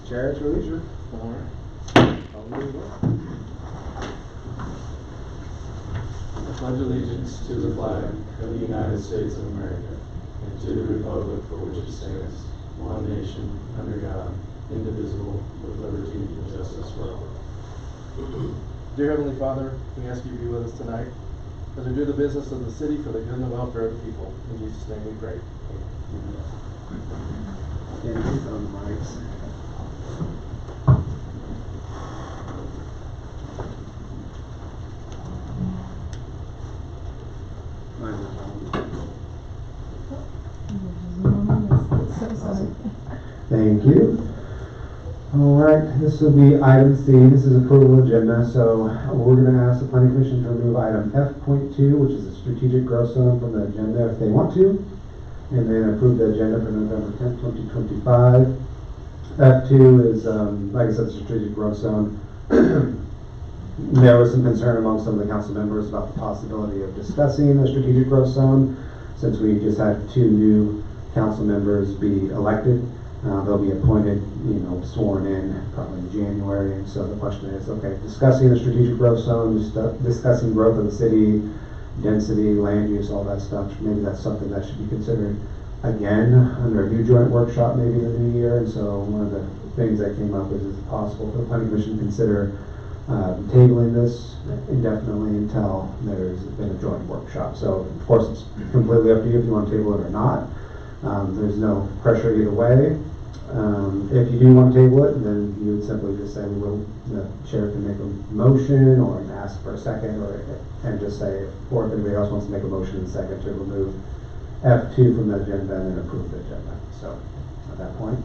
Chair at your leisure. All right. I pledge allegiance to the flag of the United States of America and to the republic for which it stands, one nation, under God, indivisible, with liberty and justice for all. Dear Heavenly Father, we ask you to be with us tonight as we do the business of the city for the good and the welfare of the people. In Jesus' name we pray. And he's on the mics. Thank you. All right, this will be item C. This is approval agenda. So we're going to ask the Planning Commission to remove item F.2, which is a strategic growth zone, from the agenda if they want to, and then approve the agenda for November 10th, 2025. F2 is, like I said, strategic growth zone. There was some concern among some of the council members about the possibility of discussing a strategic growth zone, since we just had 2 new council members be elected. They'll be appointed, sworn in probably in January. And so the question is, okay, discussing the strategic growth zone, discussing growth of the city, density, land use, all that stuff. Maybe that's something that should be considered again under a new joint workshop maybe in the new year. And so one of the things that came up is it possible for the Planning Commission to consider tabling this indefinitely until there's been a joint workshop. So of course it's completely up to you if you want to table it or not. There's no pressure either way. If you do want to table it, then you would simply just say the chair can make a motion or ask for a second, and just say, or if anybody else wants to make a motion in a second to remove F2 from the agenda and then approve the agenda. So at that point,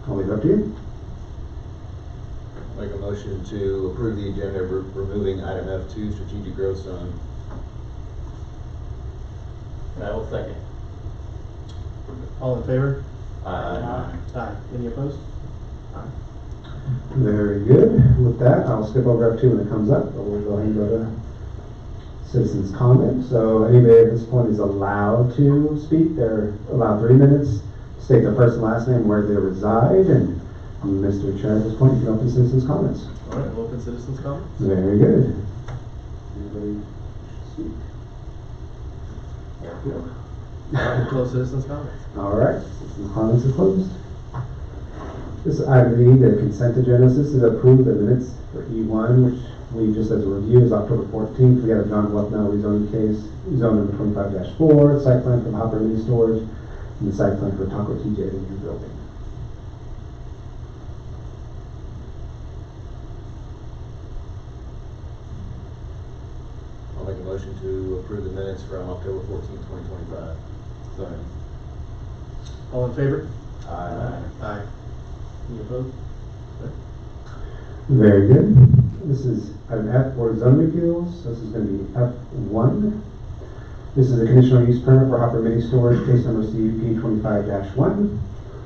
I'll leave it up to you. Make a motion to approve the agenda removing item F2, strategic growth zone. And I will second. All in favor? Aye. Aye. Any opposed? Aye. Very good. With that, I'll skip over F2 when it comes up, but we'll go ahead and go to citizens' comment. So anybody at this point is allowed to speak. They're allowed 3 minutes. State their first and last name, where they reside, and Mr. Chair, at this point, you can open citizens' comments. All right, we'll open citizens' comments. Very good. Anybody speak? All right, we'll close citizens' comments. All right, citizens' comments are closed. This is item E, the consent agenda. This is approved the minutes for E1, which we just as a review is October 14th. We got a John Wapnow rezoning case, zone number 25-4, site plan for the Hopper Mini Storage, and the site plan for Taco TJ, the new building. I'll make a motion to approve the minutes from October 14th, 2025. Sorry. All in favor? Aye. Aye. Any opposed? Okay. Very good. This is item F, Board of Zoning Appeals. This is going to be F1. This is a conditional use permit for Hopper Mini Storage, case number CUP 25-1.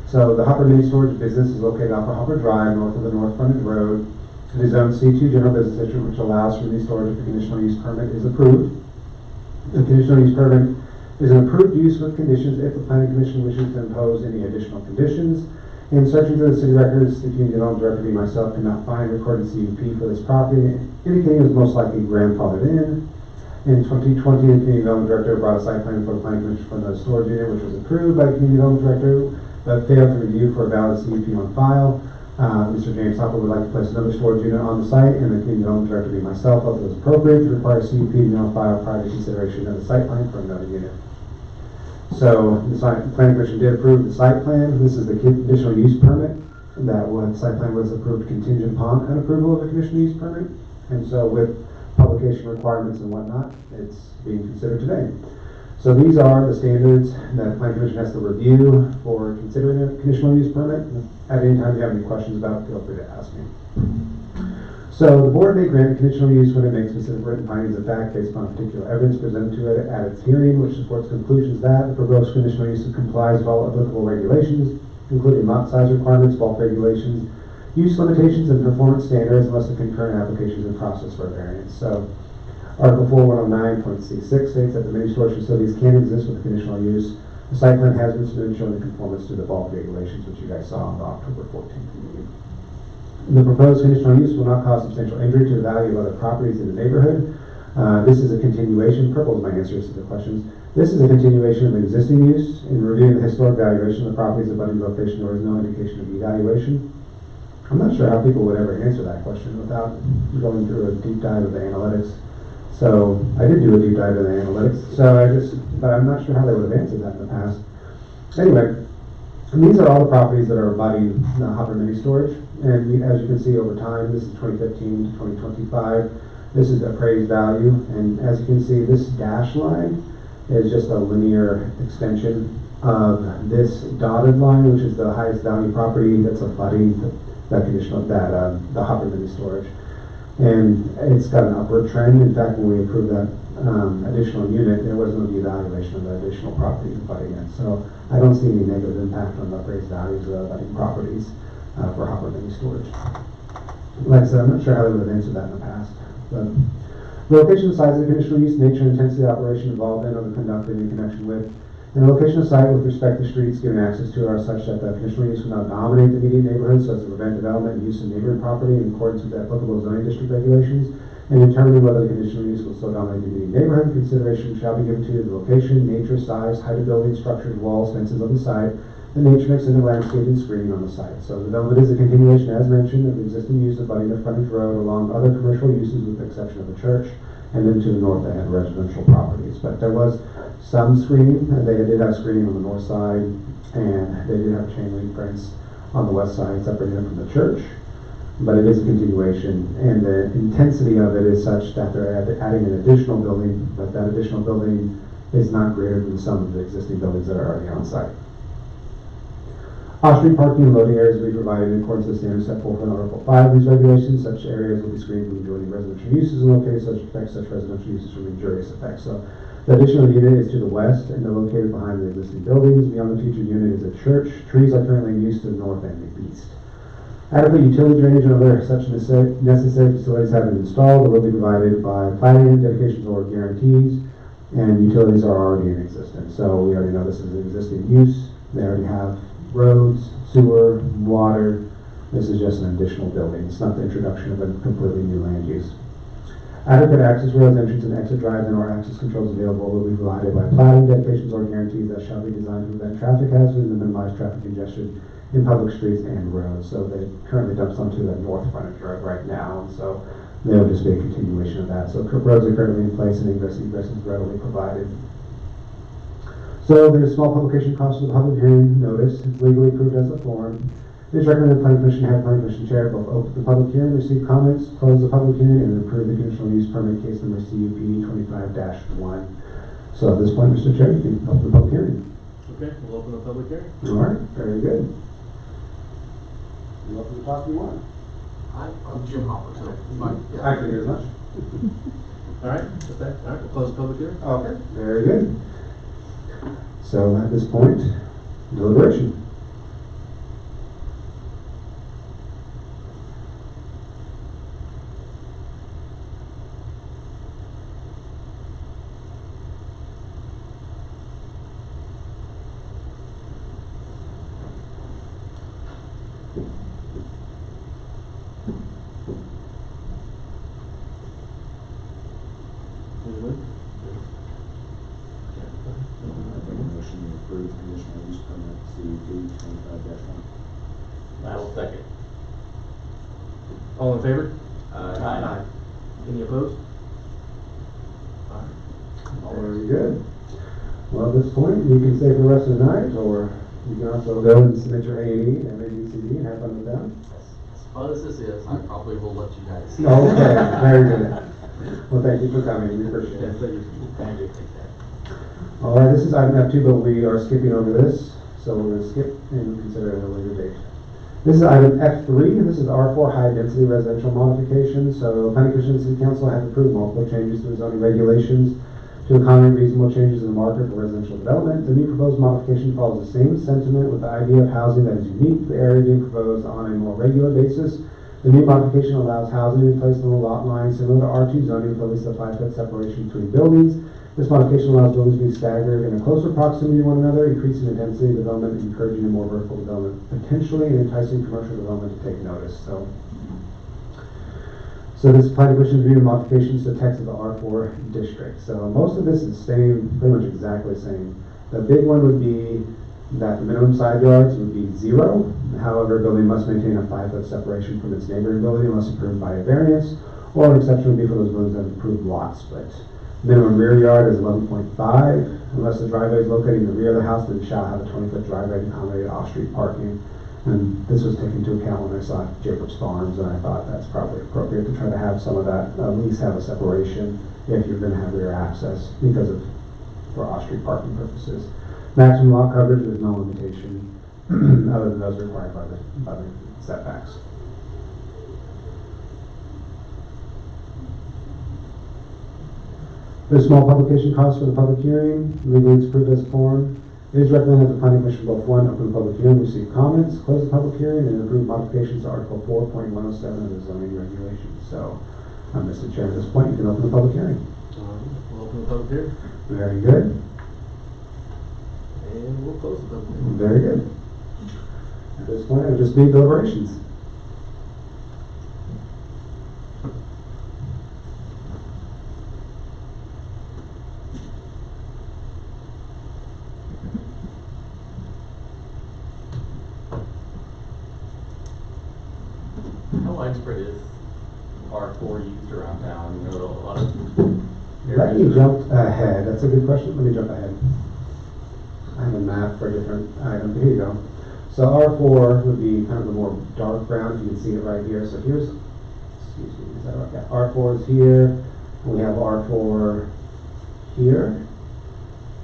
So the Hopper Mini Storage business is located off of Hopper Drive, north of the North Frontage Road. It is zoned C2 General Business District, which allows for mini storage if the conditional use permit is approved. The conditional use permit is an approved use with conditions if the Planning Commission wishes to impose any additional conditions. In searching through the city records, the community development director, me myself, could not find recorded CUP for this property, indicating it was most likely grandfathered in. In 2020, the community development director brought a site plan for the Planning Commission for the storage unit, which was approved by the community development director, but failed to review for a valid CUP on file. Mr. James Hopper would like to place another storage unit on the site, and the community development director, me myself, felt it was appropriate to require CUP to be on file prior to consideration of the site plan for another unit. So the Planning Commission did approve the site plan. This is the conditional use permit. That site plan was approved contingent upon an approval of the conditional use permit. And so with publication requirements and whatnot, it's being considered today. So these are the standards that the Planning Commission has to review for considering a conditional use permit. At any time you have any questions about it, feel free to ask me. So the board may grant conditional use when it makes specific written findings of fact based upon particular evidence presented to it at its hearing, which supports conclusions that the proposed conditional use complies with all applicable regulations, including lot size requirements, bulk regulations, use limitations, and performance standards, unless the concurrent application is in process for a variance. So Article 4109.C6 states that the mini storage facilities can exist with conditional use. The site plan has been submitted showing the conformance to the bulk regulations, which you guys saw on the October 14th meeting. The proposed conditional use will not cause substantial injury to the value of other properties in the neighborhood. This is a continuation, purple is my answers to the questions. This is a continuation of existing use. In reviewing the historic valuation of the property's abutting location, there is no indication of evaluation. I'm not sure how people would ever answer that question without going through a deep dive of the analytics. So I did do a deep dive of the analytics. But I'm not sure how they would have answered that in the past. Anyway, these are all the properties that are abutting Hopper Mini Storage. And as you can see over time, this is 2015 to 2025. This is the appraised value. And as you can see, this dash line is just a linear extension of this dotted line, which is the highest value property that's abutting the Hopper Mini Storage. And it's got an upward trend. In fact, when we approved that additional unit, there was no evaluation of the additional property abutting it. So I don't see any negative impact on the appraised values of the abutting properties for Hopper Mini Storage. Like I said, I'm not sure how they would have answered that in the past. But the location, size of the conditional use, nature, and intensity of operation involved in or conducted in connection with, and the location of site with respect to streets given access to are such that the conditional use will not dominate the immediate neighborhood so as to prevent development and use of neighboring property in accordance with the applicable zoning district regulations. And determining whether the conditional use will still dominate the immediate neighborhood, consideration shall be given to the location, nature, size, height of buildings, structures, walls, fences on the site, the nature mix and the landscaping screening on the site. So the development is a continuation, as mentioned, of the existing use abutting the frontage road along other commercial uses with the exception of the church, and then to the north they had residential properties. But there was some screening, and they did have screening on the north side, and they did have chain link fence on the west side separating them from the church. But it is a continuation, and the intensity of it is such that they're adding an additional building, but that additional building is not greater than some of the existing buildings that are already on site. Off-street parking and loading areas will be provided in accordance with standards set forth in Article 5 of these regulations. Such areas will be screened from adjoining residential uses and located such protect such residential uses from injurious effects. So the additional unit is to the west and they're located behind the existing buildings. Beyond the future unit is a church. Trees are currently in use to the north and the east. Adequate utility drainage and other such necessary facilities have been installed or will be provided by planning, dedications, or guarantees, and utilities are already in existence. So we already know this is an existing use. They already have roads, sewer, water. This is just an additional building. It's not the introduction of a completely new land use. Adequate access roads, entrance and exit drives, and or access controls available will be provided by planning, dedications, or guarantees that shall be designed to prevent traffic hazards and minimize traffic congestion in public streets and roads. So they currently dumps onto the north frontage road right now, and so there will just be a continuation of that. So roads are currently in place and egress is readily provided. So there's small publication cost of the public hearing notice. It's legally approved as a form. It is recommended the planning commission have planning commission chair both open the public hearing, receive comments, close the public hearing, and approve the conditional use permit case number CUP 25-1. So at this point, Mr. Chair, you can open the public hearing. Okay, we'll open the public hearing. All right, very good. You're welcome to talk if you want. I'm Jim Hopper, so I can hear as much. All right, with that, all right, we'll close the public hearing. Okay, very good. So at this point, deliberation. Anybody? motion to approve conditional use permit CUP 25-1. I will second. All in favor? Aye. Any opposed? Very good. Well, at this point, you can stay for the rest of the night, or you can also go and submit your A&E and ABCD and have fun with them. As fun as this is, I probably will let you guys. Okay, very good. Well, thank you for coming. We appreciate it. Thank you. All right, this is item F2, but we are skipping over this, so we're going to skip and consider it at a later date. This is item F3. This is R4 high density residential modification. So Planning Commission and City Council have approved multiple changes to the zoning regulations to accommodate reasonable changes in the market for residential development. The new proposed modification follows the same sentiment with the idea of housing that is unique to the area being proposed on a more regular basis. The new modification allows housing to be placed on a lot line similar to R2 zoning with at least a 5-foot separation between buildings. This modification allows buildings to be staggered in a closer proximity to one another, increasing the density of development and encouraging a more vertical development, potentially and enticing commercial development to take notice. So So this planning commission review modifications to text of the R4 district. So most of this is staying pretty much exactly the same. The big one would be that the minimum side yards would be 0. However, a building must maintain a 5-foot separation from its neighboring building unless approved by a variance, or an exception would be for those buildings that have approved lot split. Minimum rear yard is 11.5. Unless the driveway is located in the rear of the house, then it shall have a 20-foot driveway to accommodate off-street parking. And this was taken into account when I saw Jacob's Farms, and I thought that's probably appropriate to try to have some of that, at least have a separation if you're going to have rear access for off-street parking purposes. Maximum lot coverage, there's no limitation other than those required by the setbacks. There's small publication costs for the public hearing. Legally it's approved as a form. It is recommended that the planning commission both one, open the public hearing, receive comments, close the public hearing, and approve modifications to Article 4.107 of the zoning regulations. So, Mr. Chair, at this point, you can open the public hearing. We'll open the public hearing, Very good. and we'll close the public hearing. Very good. At this point, it would just be deliberations. How widespread is R4 used around town? You know, a lot of Let areas me that- jump ahead. That's a good question. Let me jump ahead. I have a map for a different item. Here you go. So R4 would be kind of the more dark brown. You can see it right here. So here's, excuse me, is that right? Yeah, R4 is here. We have R4 here.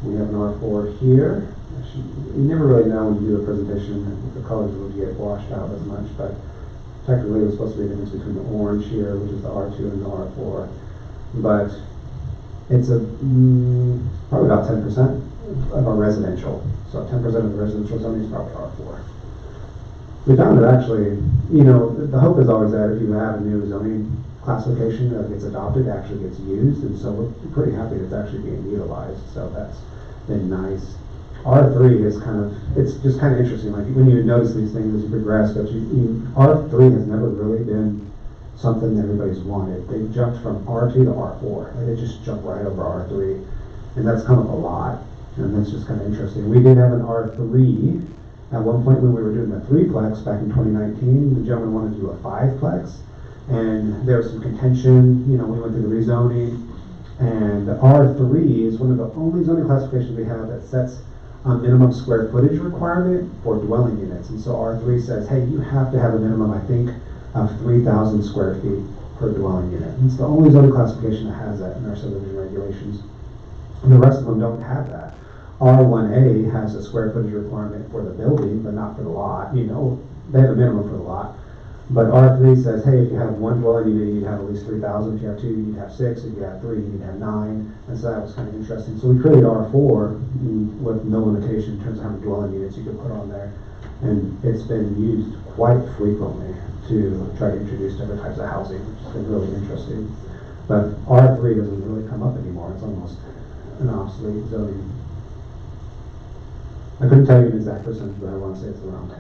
We have an R4 here. Actually, you never really know when you do a presentation if the colors will get washed out as much, but technically there's supposed to be a difference between the orange here, which is the R2, and the R4. But it's probably about 10% of our residential. So 10% of the residential zoning is probably R4. We found that actually, the hope is always that if you have a new zoning classification that gets adopted, it actually gets used, and so we're pretty happy that it's actually being utilized. So that's been nice. R3 is it's just kind of interesting. Like when you notice these things as you progress, but R3 has never really been something that everybody's wanted. They jumped from R2 to R4. Like they just jumped right over R3, and that's come up a lot. And that's just kind of interesting. We did have an R3 at one point when we were doing the 3-plex back in 2019. The gentleman wanted to do a 5-plex, and there was some contention. We went through the rezoning, and R3 is one of the only zoning classifications we have that sets a minimum square footage requirement for dwelling units. And so R3 says, hey, you have to have a minimum, I think, of 3,000 square feet per dwelling unit. And it's the only zoning classification that has that in our subdivision regulations. And the rest of them don't have that. R1A has a square footage requirement for the building, but not for the lot. They have a minimum for the lot. But R3 says, hey, if you have one dwelling unit, you'd have at least 3,000. If you have 2, you'd have 6. If you have 3, you'd have 9. And so that was kind of interesting. So we created R4 with no limitation in terms of how many dwelling units you could put on there. And it's been used quite frequently to try to introduce different types of housing, which has been really interesting. But R3 doesn't really come up anymore. It's almost an obsolete zoning. I couldn't tell you an exact percentage, but I want to say it's around 10%.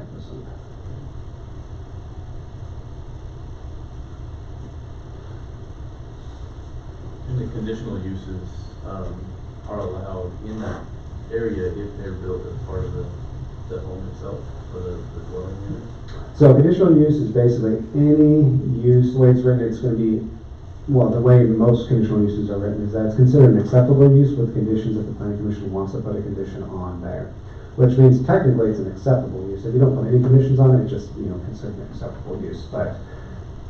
And the conditional uses are allowed in that area if they're built as part of the home itself, or the dwelling unit. So conditional use is basically any use. The way it's written, it's going to be, the way most conditional uses are written is that it's considered an acceptable use with conditions if the planning commission wants to put a condition on there. Which means technically it's an acceptable use. If you don't put any conditions on it, it's just, considered an acceptable use. But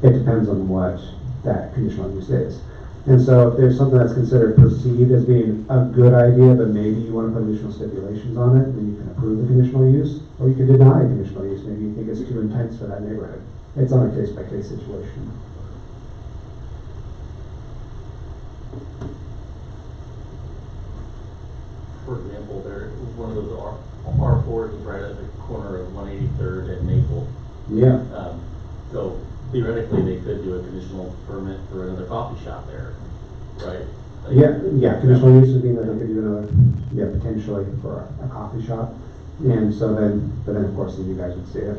it depends on what that conditional use is. And so if there's something that's considered perceived as being a good idea, but maybe you want to put additional stipulations on it, then you can approve the conditional use, or you can deny conditional use. Maybe you think it's too intense for that neighborhood. It's on a case-by-case situation. For example, there one of those R4s is right at the corner of 183rd and Maple. Yeah. So theoretically, they could do a conditional permit for another coffee shop there, right? Yeah, conditional use would mean that they could do another, potentially for a coffee shop. And so but then of course, you guys would see it,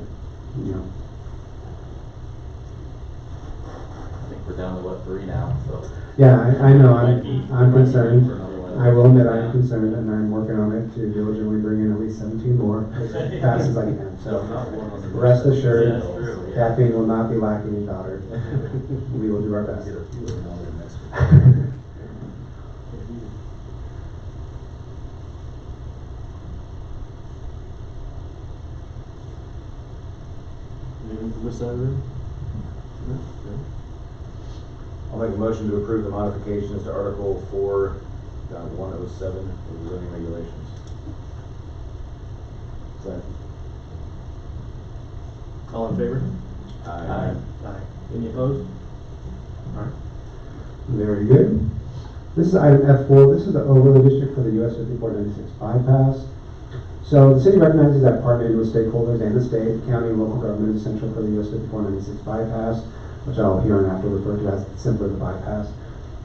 I think for we're down to what, 3 now, so. Yeah, I know, Might be- I'm might be concerned. for another one. I will admit I'm concerned, and I'm working on it to diligently bring in at least 17 more as fast as I can. So So not one on the. rest assured, Yeah, that's true, yeah. caffeine will not be lacking in daughter. We will do our best. Get a few of them on there next week. Anything from this side of the room? No? I'll make a motion to approve the modifications to Article 4.107 of the zoning regulations. Second. All in favor? Aye. Aye. Any opposed? Alright. Very good. This is item F4. This is the overlay district for the US 5496 bypass. So the city recognizes that partnering with stakeholders and the state, county, and local government is essential for the US 5496 bypass, which I'll hereinafter refer to as simply the bypass.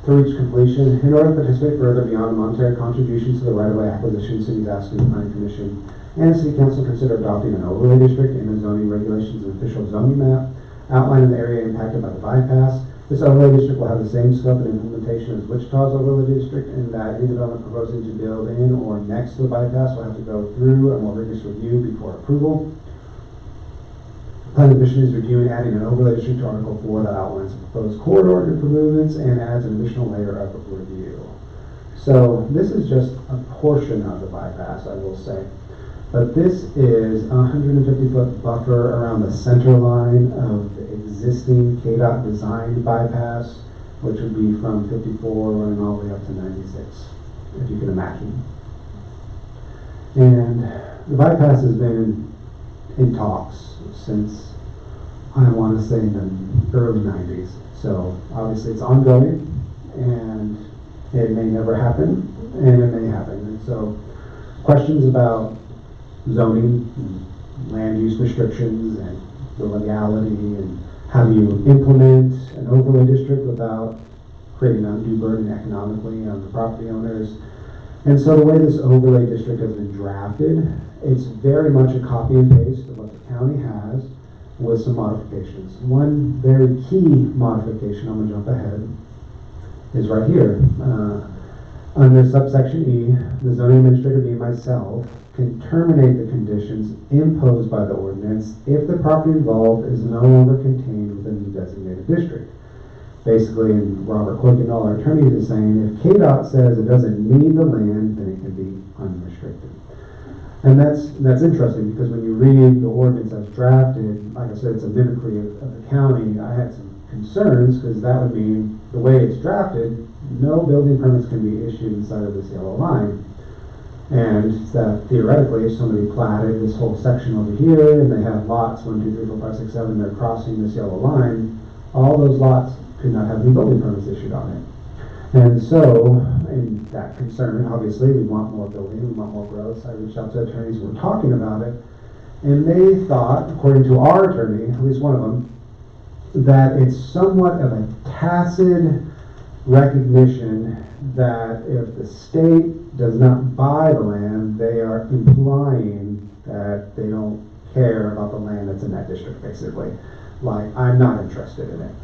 To reach completion, in order to participate further beyond monetary contributions to the right-of-way acquisition, city's asking the planning commission and the city council consider adopting an overlay district in the zoning regulations and official zoning map, outlining the area impacted by the bypass. This overlay district will have the same scope and implementation as Wichita's overlay district, in that any development proposing to build in or next to the bypass will have to go through a more rigorous review before approval. The planning commission is reviewing adding an overlay district to Article 4 that outlines the proposed corridor improvements and adds an additional layer of review. So this is just a portion of the bypass, I will say. But this is a 150-foot buffer around the center line of the existing KDOT designed bypass, which would be from 54 running all the way up to 96, if you can imagine. And the bypass has been in talks since, I want to say, in the early 90s. So obviously it's ongoing, and it may never happen, and it may happen. And so questions about zoning, and land use restrictions, and the legality, and how do you implement an overlay district without creating undue burden economically on the property owners. And so the way this overlay district has been drafted, it's very much a copy and paste of what the county has with some modifications. One very key modification, I'm gonna jump ahead, is right here. Under subsection E, the zoning administrator, being myself, can terminate the conditions imposed by the ordinance if the property involved is no longer contained within the designated district. Basically, and Robert Quicken, our attorneys, is saying if KDOT says it doesn't need the land, then it can be unrestricted. And that's interesting, because when you read the ordinance as drafted, like I said, it's a mimicry of the county. I had some concerns, because that would mean the way it's drafted, no building permits can be issued inside of this yellow line. And that theoretically, if somebody platted this whole section over here, and they have lots 1, 2, 3, 4, 5, 6, 7, they're crossing this yellow line, all those lots could not have any building permits issued on it. And so, in that concern, obviously, we want more building, we want more growth. I reached out to attorneys who were talking about it, and they thought, according to our attorney, at least one of them, that it's somewhat of a tacit recognition that if the state does not buy the land, they are implying that they don't care about the land that's in that district, basically. Like, I'm not interested in it.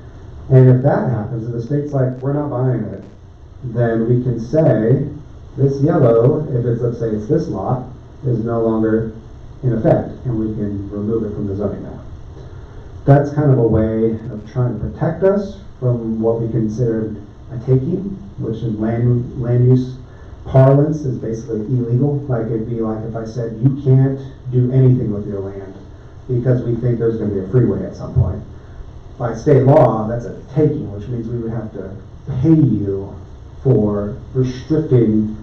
And if that happens, and the state's like, we're not buying it, then we can say, this yellow, if it's, let's say it's this lot, is no longer in effect, and we can remove it from the zoning map. That's kind of a way of trying to protect us from what we consider a taking, which in land use parlance is basically illegal. Like, it'd be like if I said, you can't do anything with your land because we think there's going to be a freeway at some point. By state law, that's a taking, which means we would have to pay you for restricting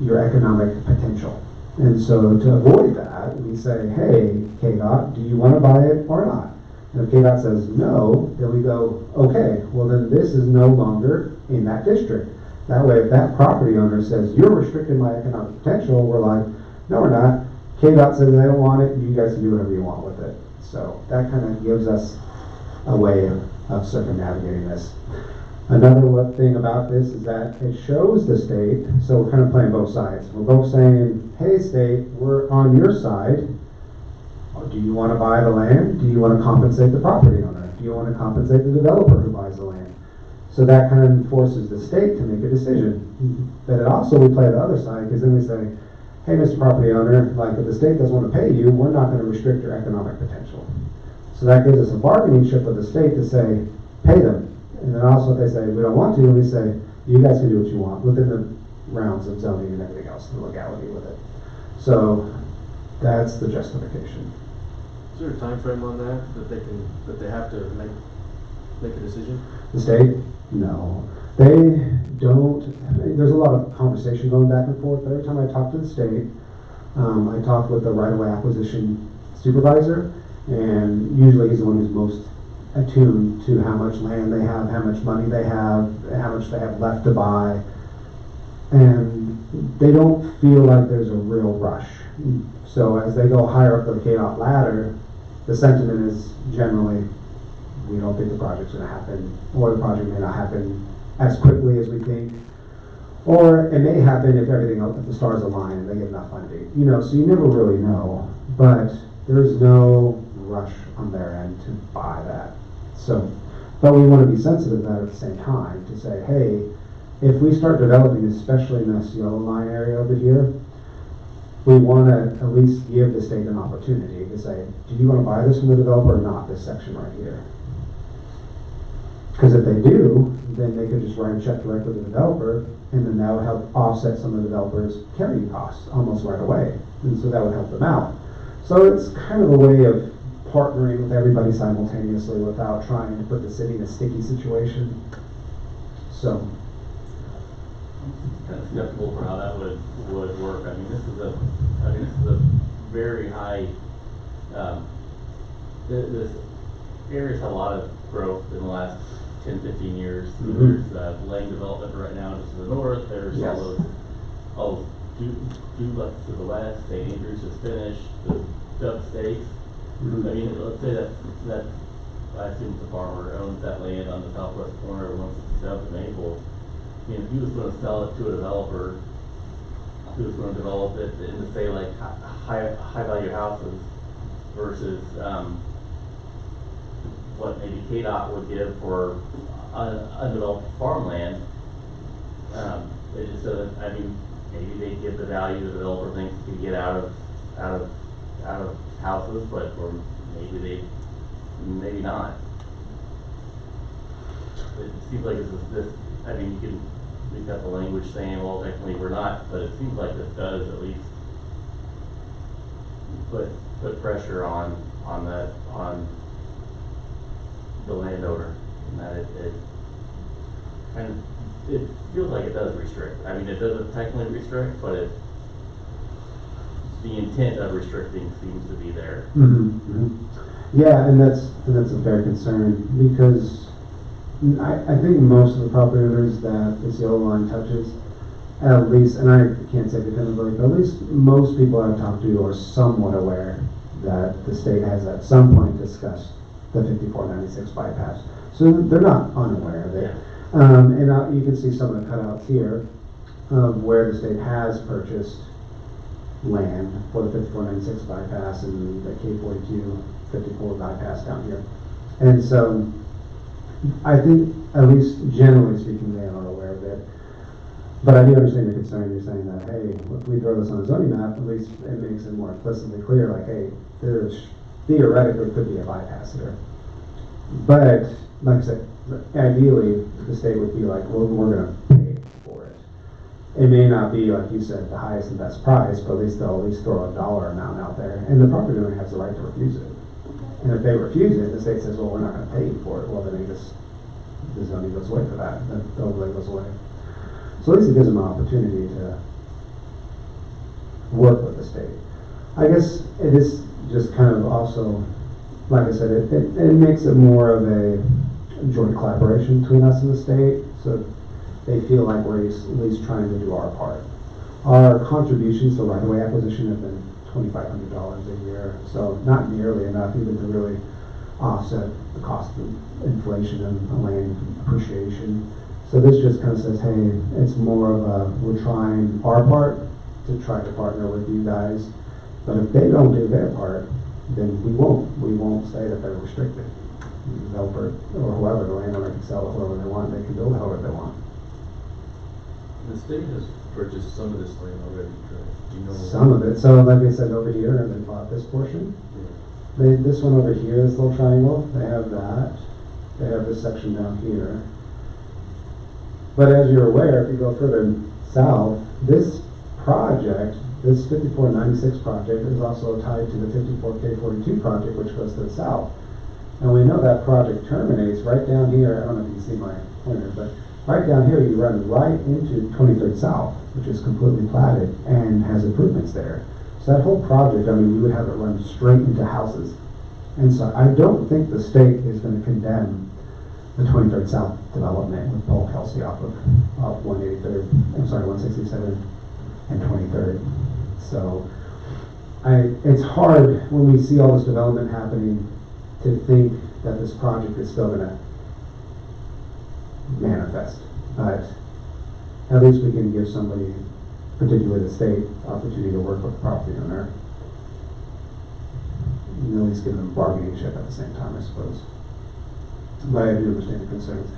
your economic potential. And so to avoid that, we say, hey, KDOT, do you want to buy it or not? And if KDOT says no, then we go, okay, well then this is no longer in that district. That way, if that property owner says, you're restricting my economic potential, we're like, no, we're not. KDOT says they don't want it, you guys can do whatever you want with it. So that kind of gives us a way of circumnavigating this. Another thing about this is that it shows the state, so we're kind of playing both sides. We're both saying, hey state, we're on your side. Do you want to buy the land? Do you want to compensate the property owner? Do you want to compensate the developer who buys the land? So that kind of forces the state to make a decision. But it also, we play the other side, because then we say, hey, Mr. Property Owner, like if the state doesn't want to pay you, we're not going to restrict your economic potential. So that gives us a bargaining chip with the state to say, pay them. And then also if they say, we don't want to, we say, you guys can do what you want within the rounds of zoning and everything else, the legality with it. So that's the justification. Is there a time frame on that they have to make a decision? The state? No. They don't, there's a lot of conversation going back and forth. Every time I talk to the state, I talk with the right-of-way acquisition supervisor, and usually he's the one who's most attuned to how much land they have, how much money they have, how much they have left to buy. And they don't feel like there's a real rush. So as they go higher up the KDOT ladder, the sentiment is generally, we don't think the project's going to happen, or the project may not happen as quickly as we think, or it may happen if everything else, if the stars align and they get enough funding. You know, so you never really know, but there's no rush on their end to buy that. So, but we want to be sensitive to that at the same time to say, hey, if we start developing, especially in this yellow line area over here, we want to at least give the state an opportunity to say, do you want to buy this from the developer or not, this section right here? Because if they do, then they could just write a check directly to the developer, and then that would help offset some of the developer's carrying costs almost right away. And so that would help them out. So it's kind of a way of partnering with everybody simultaneously without trying to put the city in a sticky situation. So. Kind of skeptical for how that would work. I mean, this is a very high, this area's had a lot of growth in the last 10, 15 years. Mm-hmm. There's land development right now just to the north. There's Yes. all those duplexes to the west. St. Andrews just finished. The Dub Stakes. Mm-hmm. I mean, let's say that I assume the farmer owns that land on the southwest corner of 167th and Maple. I mean, if he was going to sell it to a developer who was going to develop it into, say, like high value houses versus what maybe KDOT would give for undeveloped farmland. It just doesn't. I mean, maybe they give the value the developer thinks he can get out of houses, but or maybe not. It seems like this. I mean, we've got the language saying, well, technically we're not, but it seems like this does at least put pressure on the landowner, and that it feels like it does restrict. I mean, it doesn't technically restrict, but the intent of restricting seems to be there. Mm-hmm. Mm-hmm. Yeah, and that's a fair concern, because I think most of the property owners that this yellow line touches, at least, and I can't say definitively, but at least most people I've talked to are somewhat aware that the state has at some point discussed the 5496 bypass. So they're not unaware of it. And you can see some of the cutouts here of where the state has purchased land for the 5496 bypass and the K42 54 bypass down here. And so I think, at least generally speaking, they are aware of it. But I do understand your concern. You're saying that, hey, if we throw this on a zoning map, at least it makes it more implicitly clear, like, hey, there's theoretically could be a bypass here. But, like I said, ideally, the state would be like, well, we're going to pay for it. It may not be, like you said, the highest and best price, but at least they'll at least throw a dollar amount out there. And the property owner has the right to refuse it. And if they refuse it, the state says, well, we're not going to pay you for it. Well, then the zoning goes away for that. The overlay goes away. So at least it gives them an opportunity to work with the state. I guess it is just kind of also, like I said, it makes it more of a joint collaboration between us and the state, so they feel like we're at least trying to do our part. Our contributions to right-of-way acquisition have been $2,500 a year, so not nearly enough even to really offset the cost of inflation and land appreciation. So this just kind of says, hey, it's more of a, we're trying our part to try to partner with you guys, but if they don't do their part, then we won't say that they're restricted. developer or whoever, the landowner can sell it whoever they want, they can build however they want. The state has purchased some of this land already, correct? Do you know? Some of it, so like I said, over here, they bought this portion. This one over here, this little triangle, they have that. They have this section down here. But as you're aware, if you go further south, this project, this 5496 project is also tied to the 54K42 project, which goes to the south. And we know that project terminates right down here. I don't know if you can see my pointer, but right down here, you run right into 23rd South, which is completely platted and has improvements there. So that whole project, I mean, you would have it run straight into houses. And so I don't think the state is going to condemn the 23rd South development with Paul Kelsey off 183rd, I'm sorry, 167 and 23rd. So it's hard when we see all this development happening to think that this project is still going to manifest. But at least we can give somebody, particularly the state, opportunity to work with the property owner. And at least give them bargaining chip at the same time, I suppose. But I do understand the concerns.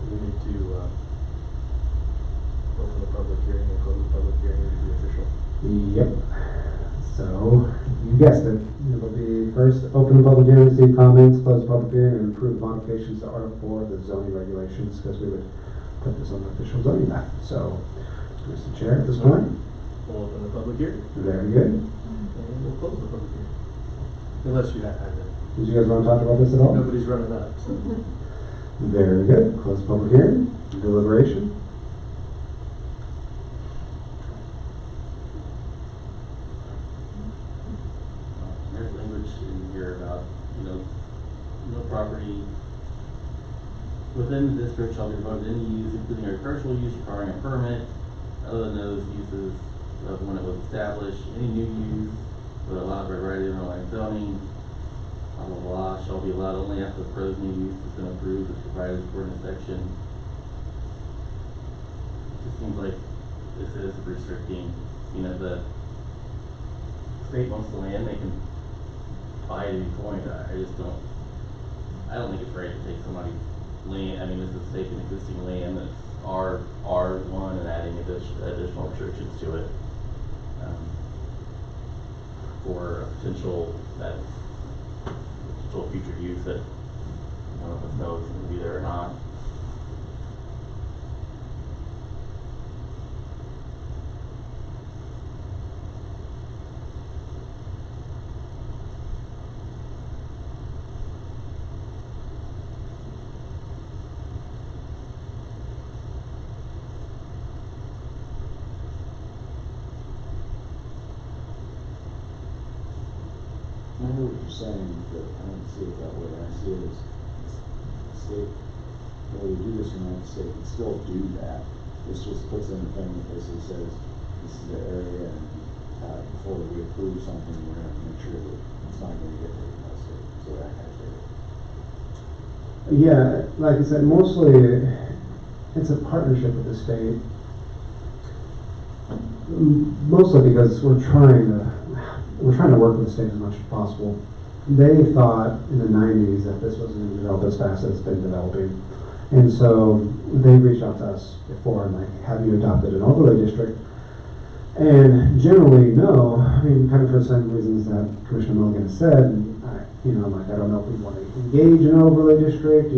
We need to open the public hearing and close the public hearing to be official. Yep. So, you guessed it. It'll be first, open the public hearing, receive comments, close the public hearing, and approve modifications to Article 4 of the zoning regulations, because we would put this on the official zoning map. So, Mr. Chair, at this point, We'll open the public hearing very good. and we'll close the public hearing. Unless you have, Did you guys want to talk about this at all? nobody's running up, so. Very good. Close the public hearing. Deliberation. There's language in here about, no property within the district shall be devoted to any use, including agricultural use requiring a permit, other than those uses of when it was established. Any new use, but allowed by right of underlying zoning, blah, blah, blah, shall be allowed only after the proposed new use has been approved as provided for in the section. It just seems like this is restricting, the state wants the land, they can buy at any point. I don't think it's right to take somebody's land. I mean, this is taking existing land that's R1 and adding additional restrictions to it, for a potential future use that none of us know if it's going to be there or not. I know what you're saying, but I don't see it that way. I see it as the state, whether we do this or not, the state can still do that. This just puts in a thing that basically says, this is the area, and before we approve something, we're going to make sure that it's not going to get taken by the state. So that kind of thing. Yeah, like I said, mostly it's a partnership with the state. Mostly because we're trying to work with the state as much as possible. They thought in the 90s that this wasn't going to develop as fast as it's been developing. And so they reached out to us before and like, have you adopted an overlay district? And generally, no. I mean, kind of for the same reasons that Commissioner Milligan has said. I don't know if we want to engage in an overlay district.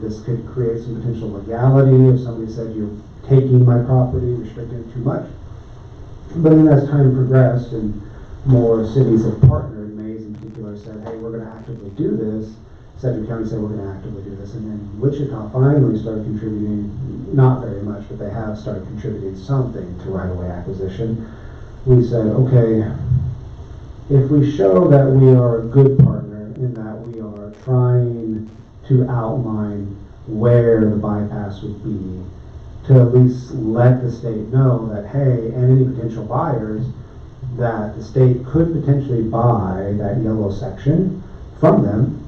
This could create some potential legality if somebody said you're taking my property, restricting it too much. But then as time progressed and more cities have partnered, Mays in particular said, hey, we're going to actively do this, Sedgwick County said, we're gonna actively do this, and then Wichita finally started contributing, not very much, but they have started contributing something to right-of-way acquisition. We said, okay, if we show that we are a good partner in that we are trying to outline where the bypass would be, to at least let the state know that, hey, and any potential buyers, that the state could potentially buy that yellow section from them,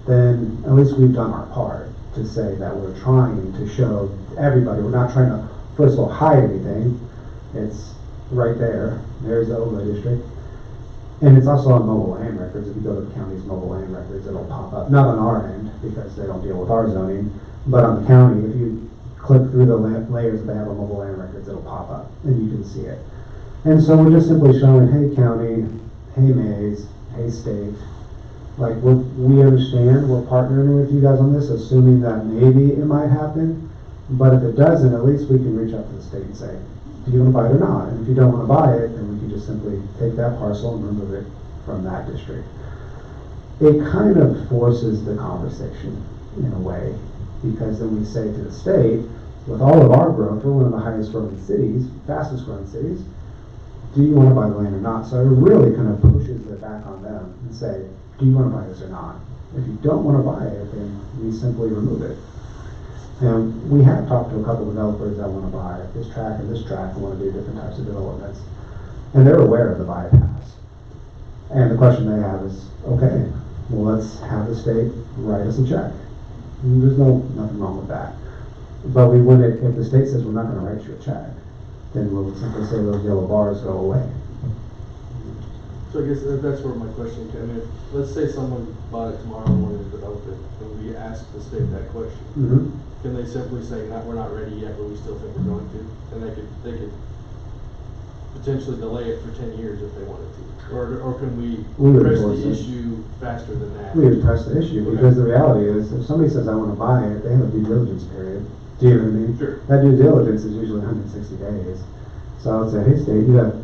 then at least we've done our part to say that we're trying to show everybody. We're not trying to, first of all, hide anything. It's right there. There's the overlay district. And it's also on mobile land records. If you go to the county's mobile land records, it'll pop up. Not on our end, because they don't deal with our zoning, but on the county, if you click through the layers that they have on mobile land records, it'll pop up, and you can see it. And so we're just simply showing, hey county, hey Mays, hey state, like we understand, we're partnering with you guys on this, assuming that maybe it might happen, but if it doesn't, at least we can reach out to the state and say, do you want to buy it or not? And if you don't want to buy it, then we can just simply take that parcel and remove it from that district. It kind of forces the conversation in a way, because then we say to the state, with all of our growth, we're one of the highest growing cities, fastest growing cities, do you want to buy the land or not? So it really kind of pushes it back on them and say, do you want to buy this or not? If you don't want to buy it, then we simply remove it. And we have talked to a couple of developers that want to buy this track and this track and want to do different types of developments. And they're aware of the bypass. And the question they have is, okay, well, let's have the state write us a check. And there's nothing wrong with that. But we wouldn't, if the state says we're not going to write you a check, then we'll simply say those yellow bars go away. So I guess that's where my question came in. Let's say someone bought it tomorrow and wanted to develop it, and we ask the state that question. Mm-hmm. Can they simply say, we're not ready yet, but we still think we're going to? And they could potentially delay it for 10 years if they wanted to. Or can we would press enforce the it. issue faster than that? We would press the issue, because the reality is, if somebody says I want to buy it, they have a due diligence period. Do you know what I mean? Sure. That due diligence is usually 160 days. So I would say, hey state, you have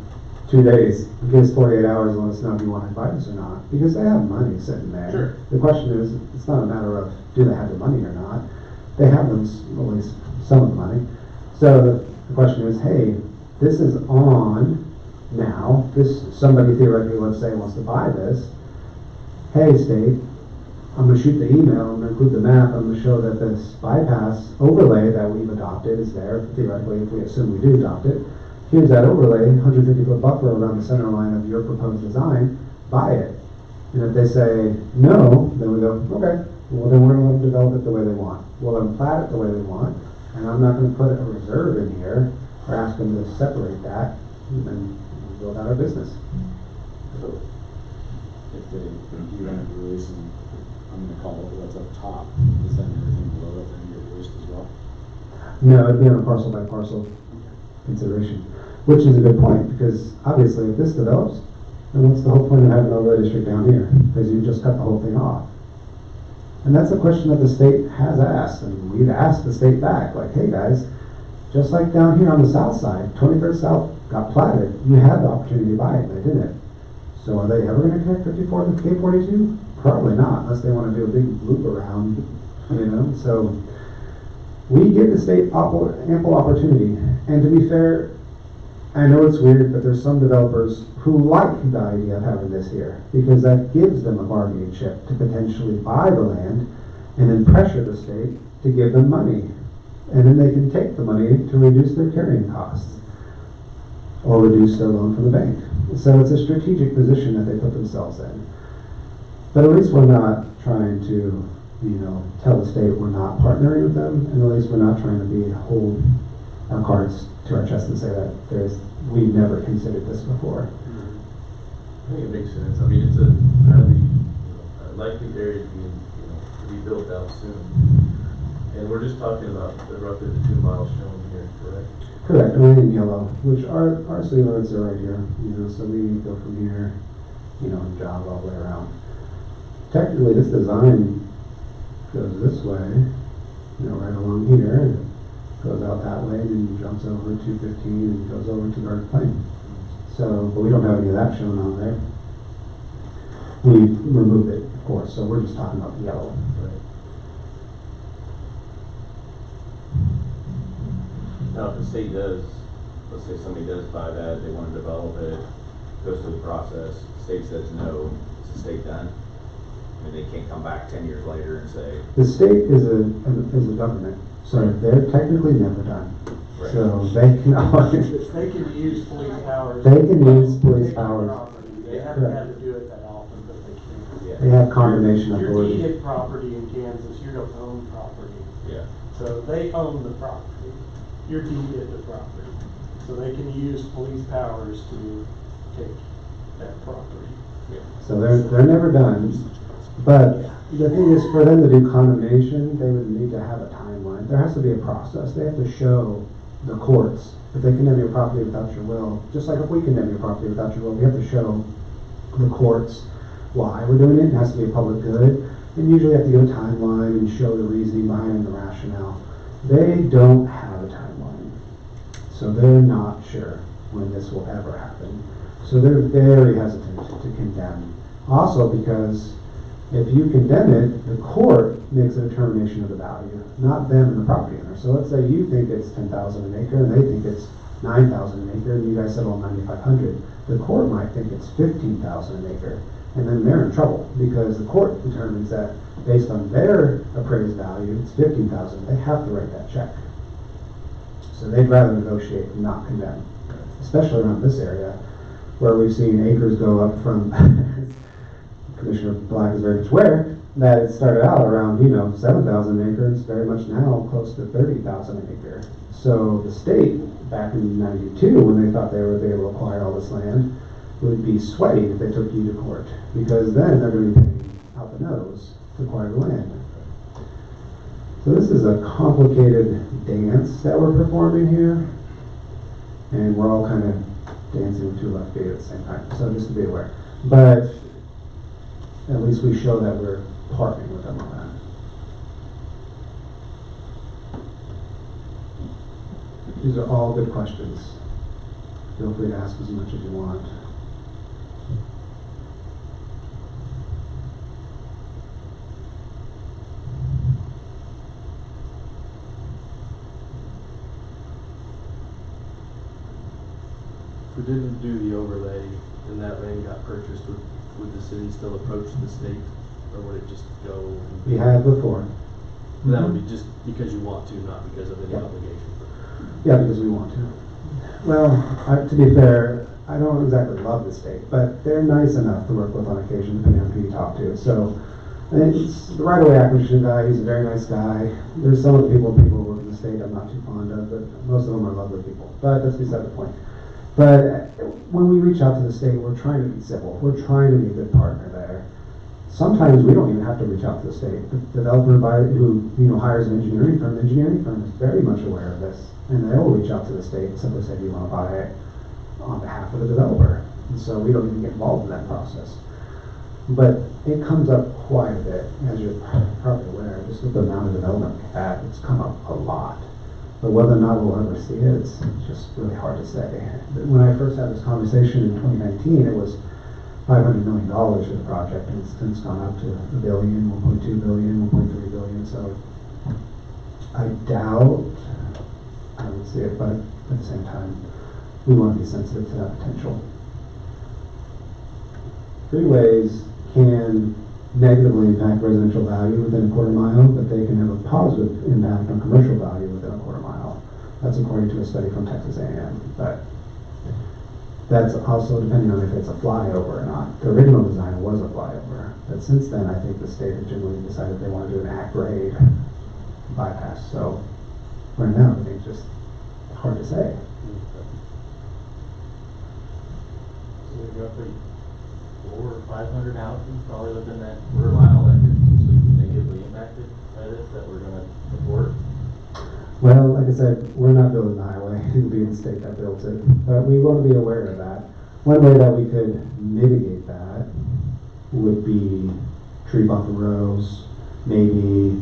2 days, give us 48 hours and let us know if you want to buy this or not. Because they have money sitting there. Sure. The question is, it's not a matter of do they have the money or not. They have them, at least some of the money. So the question is, hey, this is on now. Somebody theoretically, let's say, wants to buy this. Hey state, I'm going to shoot the email, I'm going to include the map, I'm going to show that this bypass overlay that we've adopted is there, theoretically, if we assume we do adopt it. Here's that overlay, 150-foot buffer around the center line of your proposed design, buy it. And if they say no, then we go, okay, well then we're going to let them develop it the way they want. We'll let them plat it the way they want, and I'm not going to put a reserve in here or ask them to separate that, and then we'll go about our business. So if you end up releasing, I'm going to call it what's up top, is then everything below it then get released as well? No, it'd be on a parcel by parcel consideration, which is a good point, because obviously if this develops, then what's the whole point of having an overlay district down here? Because you just cut the whole thing off. And that's a question that the state has asked, and we've asked the state back, like, hey guys, just like down here on the south side, 23rd South got platted, you had the opportunity to buy it, they didn't. So are they ever going to connect 54 to K42? Probably not, unless they want to do a big loop around, you know. So we give the state ample opportunity. And to be fair, I know it's weird, but there's some developers who like the idea of having this here, because that gives them a bargaining chip to potentially buy the land and then pressure the state to give them money. And then they can take the money to reduce their carrying costs or reduce their loan from the bank. So it's a strategic position that they put themselves in. But at least we're not trying to, tell the state we're not partnering with them, and at least we're not trying to hold our cards to our chest and say that we've never considered this before. I think it makes sense. I mean, it's a highly likely area to be built out soon. And we're just talking about roughly the 2 miles shown here, correct? Correct, only in yellow, which our city limits are right here, so we go from here, and jog all the way around. Technically, this design goes this way, right along here, and goes out that way, and then jumps over 215 and goes over to Garden Plain. So, but we don't have any of that shown on there. We removed it of course, so we're just talking about the yellow. Now, if the state does, let's say somebody does buy that, they want to develop it, goes through the process, state says no, is the state done? I mean, they can't come back 10 years later and say, The state is a government, so they're technically never done. Right. So they can always, They can use police powers. They can use police Take the powers. property. They haven't had to do it that often, but they can. yeah. they have condemnation Your authority. deeded property in Kansas, you don't own property. Yeah. So they own the property. You're deeded the property. So they can use police powers to take that property. So they're never done. But the thing is, for them to do condemnation, they would need to have a timeline. There has to be a process. They have to show the courts that they condemn your property without your will. Just like if we condemn your property without your will, we have to show the courts why we're doing it. It has to be a public good. And usually you have to give a timeline and show the reasoning behind the rationale. They don't have a timeline. So they're not sure when this will ever happen. So they're very hesitant to condemn. Also because if you condemn it, the court makes a determination of the value, not them and the property owner. So let's say you think it's $10,000 an acre and they think it's $9,000 an acre and you guys settle on $9,500. The court might think it's $15,000 an acre, and then they're in trouble because the court determines that based on their appraised value, it's $15,000. They have to write that check. So they'd rather negotiate and not condemn, especially around this area where we've seen acres go up from Commissioner Black is very much aware that it started out around, 7,000 acres, very much now close to 30,000 an acre. So the state, back in '92, when they thought they would be able to acquire all this land, would be sweating if they took you to court, because then they're going to be paying out the nose to acquire the land. So this is a complicated dance that we're performing here, and we're all kind of dancing with two left feet at the same time, so just to be aware. But at least we show that we're partnering with them on that. These are all good questions. Feel free to ask as much as you want. If we didn't do the overlay and that land got purchased, would the city still approach the state, or would it just go? And We have before. That would be just because you want to, not because of any Yeah. obligation. Yeah, because we want to. Well, to be fair, I don't exactly love the state, but they're nice enough to work with on occasion, depending on who you talk to. So, it's the right-of-way acquisition guy. He's a very nice guy. There's some of the people who work in the state I'm not too fond of, but most of them are lovely people. But that's beside the point. But when we reach out to the state, we're trying to be civil. We're trying to be a good partner there. Sometimes we don't even have to reach out to the state. The developer who hires an engineering firm is very much aware of this, and they will reach out to the state and simply say, "Do you want to buy it on behalf of the developer?" And so we don't even get involved in that process. But it comes up quite a bit, as you're probably aware, just with the amount of development we've had. It's come up a lot. But whether or not we'll ever see it, it's just really hard to say. When I first had this conversation in 2019, it was $500 million for the project, and it's since gone up to $1 billion, $1.2 billion, $1.3 billion. So I doubt I would see it, but at the same time, we want to be sensitive to that potential. Freeways can negatively impact residential value within a quarter mile, but they can have a positive impact on commercial value within a quarter mile. That's according to a study from Texas A&M. But that's also depending on if it's a flyover or not. The original design was a flyover, but since then I think the state has generally decided they want to do an at-grade bypass. So right now I think it's just hard to say. So there's roughly 400 or 500 houses probably within that quarter mile that could potentially be negatively impacted by this that we're gonna support. Well, like I said, we're not building the highway. It would be the state that builds it. But we want to be aware of that. One way that we could mitigate that would be tree buffer rows, maybe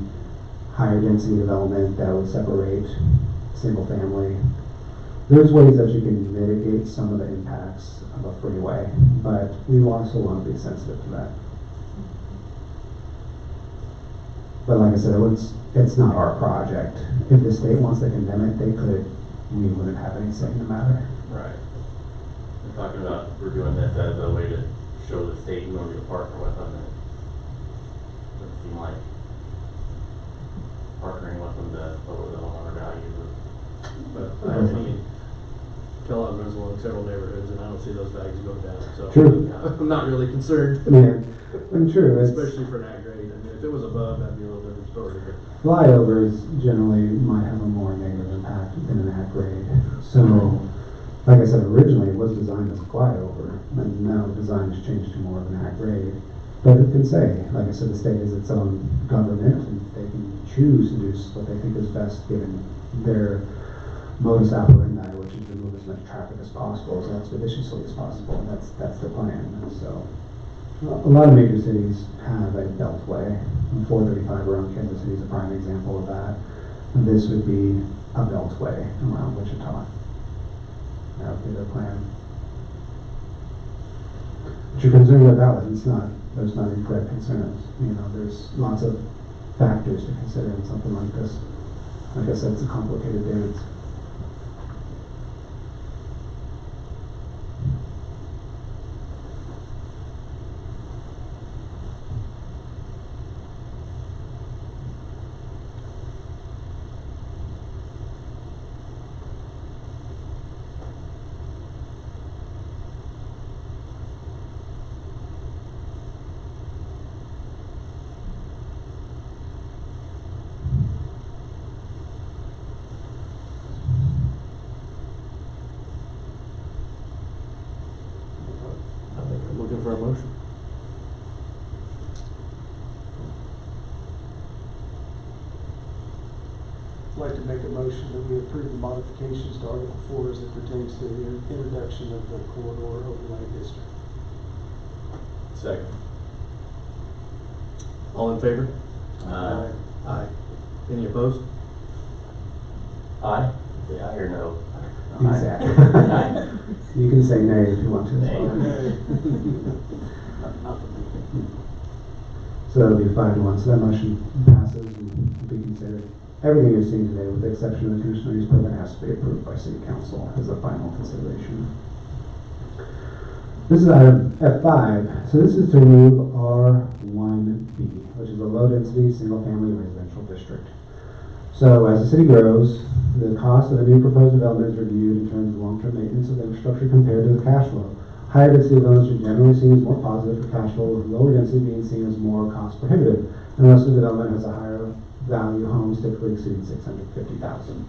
higher density development that would separate single family. There's ways that you can mitigate some of the impacts of a freeway, but we also want to be sensitive to that. But like I said, it's not our project. If the state wants to condemn it, they could. We wouldn't have any say in the matter. Right. We're talking about, we're doing this as a way to show the state who we're to partner with on it. Doesn't seem like partnering with them to lower the homeowner value. But I mean, Kellogg runs along several neighborhoods, and I don't see those values go down, so. True. I'm not really concerned. Yeah, and true. Especially for an ag grade. I mean, if it was above, that'd be a little different story, but. Flyovers generally might have a more negative impact than an ag grade. So, like I said, originally it was designed as a flyover, and now the design has changed to more of an ag grade. But it can say, like I said, the state is its own government, and they can choose to do what they think is best given their modus operandi, which is to move as much traffic as possible, as expeditiously as possible, and that's the plan. So, a lot of major cities have a beltway. 435 around Kansas City is a prime example of that. And this would be a beltway around Wichita. That would be their plan. But your concerns are valid. There's not incorrect concerns. You know, there's lots of factors to consider in something like this. Like I said, it's a complicated dance. I think I'm looking for a motion. I'd like to make a motion that we approve the modifications to Article 4 as it pertains to the introduction of the corridor overlay district. Second. All in favor? Aye. Any opposed? Aye? Say aye or no? Exactly. Aye. You can say nay if you want to. as Nay. well. So that'll be 5-1. So that motion passes and will be considered. Everything you're seeing today, with the exception of the conditional use permit, has to be approved by City Council as the final consideration. This is item F5. So this is to remove R1B, which is a low-density, single-family residential district. So as the city grows, the cost of a new proposed development is reviewed in terms of long-term maintenance of the infrastructure compared to the cash flow. Higher density developments are generally seen as more positive for cash flow, with lower density being seen as more cost prohibitive, unless the development has a higher value homes typically exceeding $650,000.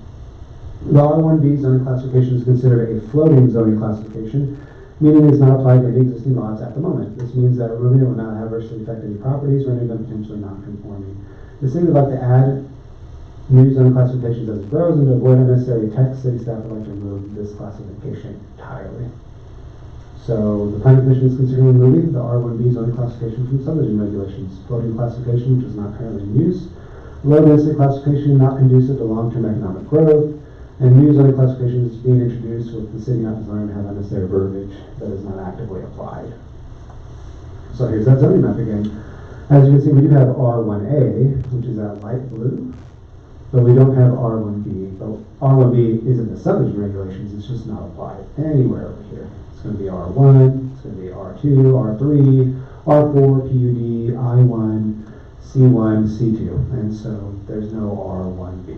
The R1B zoning classification is considered a floating zoning classification, meaning it is not applied to any existing lots at the moment. This means that removing it will not adversely affect any properties, rendering them potentially non-conforming. The city would like to add new zoning classifications as it grows, and to avoid unnecessary text, city staff would like to remove this classification entirely. So the planning commission is considering removing the R1B zoning classification from subdivision regulations. Floating classification, which is not currently in use. Low density classification, not conducive to long-term economic growth. And new zoning classification is being introduced with the city not desiring to have unnecessary verbiage that is not actively applied. So here's that zoning map again. As you can see, we do have R1A, which is that light blue, but we don't have R1B. But R1B is in the subdivision regulations, it's just not applied anywhere over here. It's going to be R1, it's going to be R2, R3, R4, PUD, I1, C1, C2, and so there's no R1B.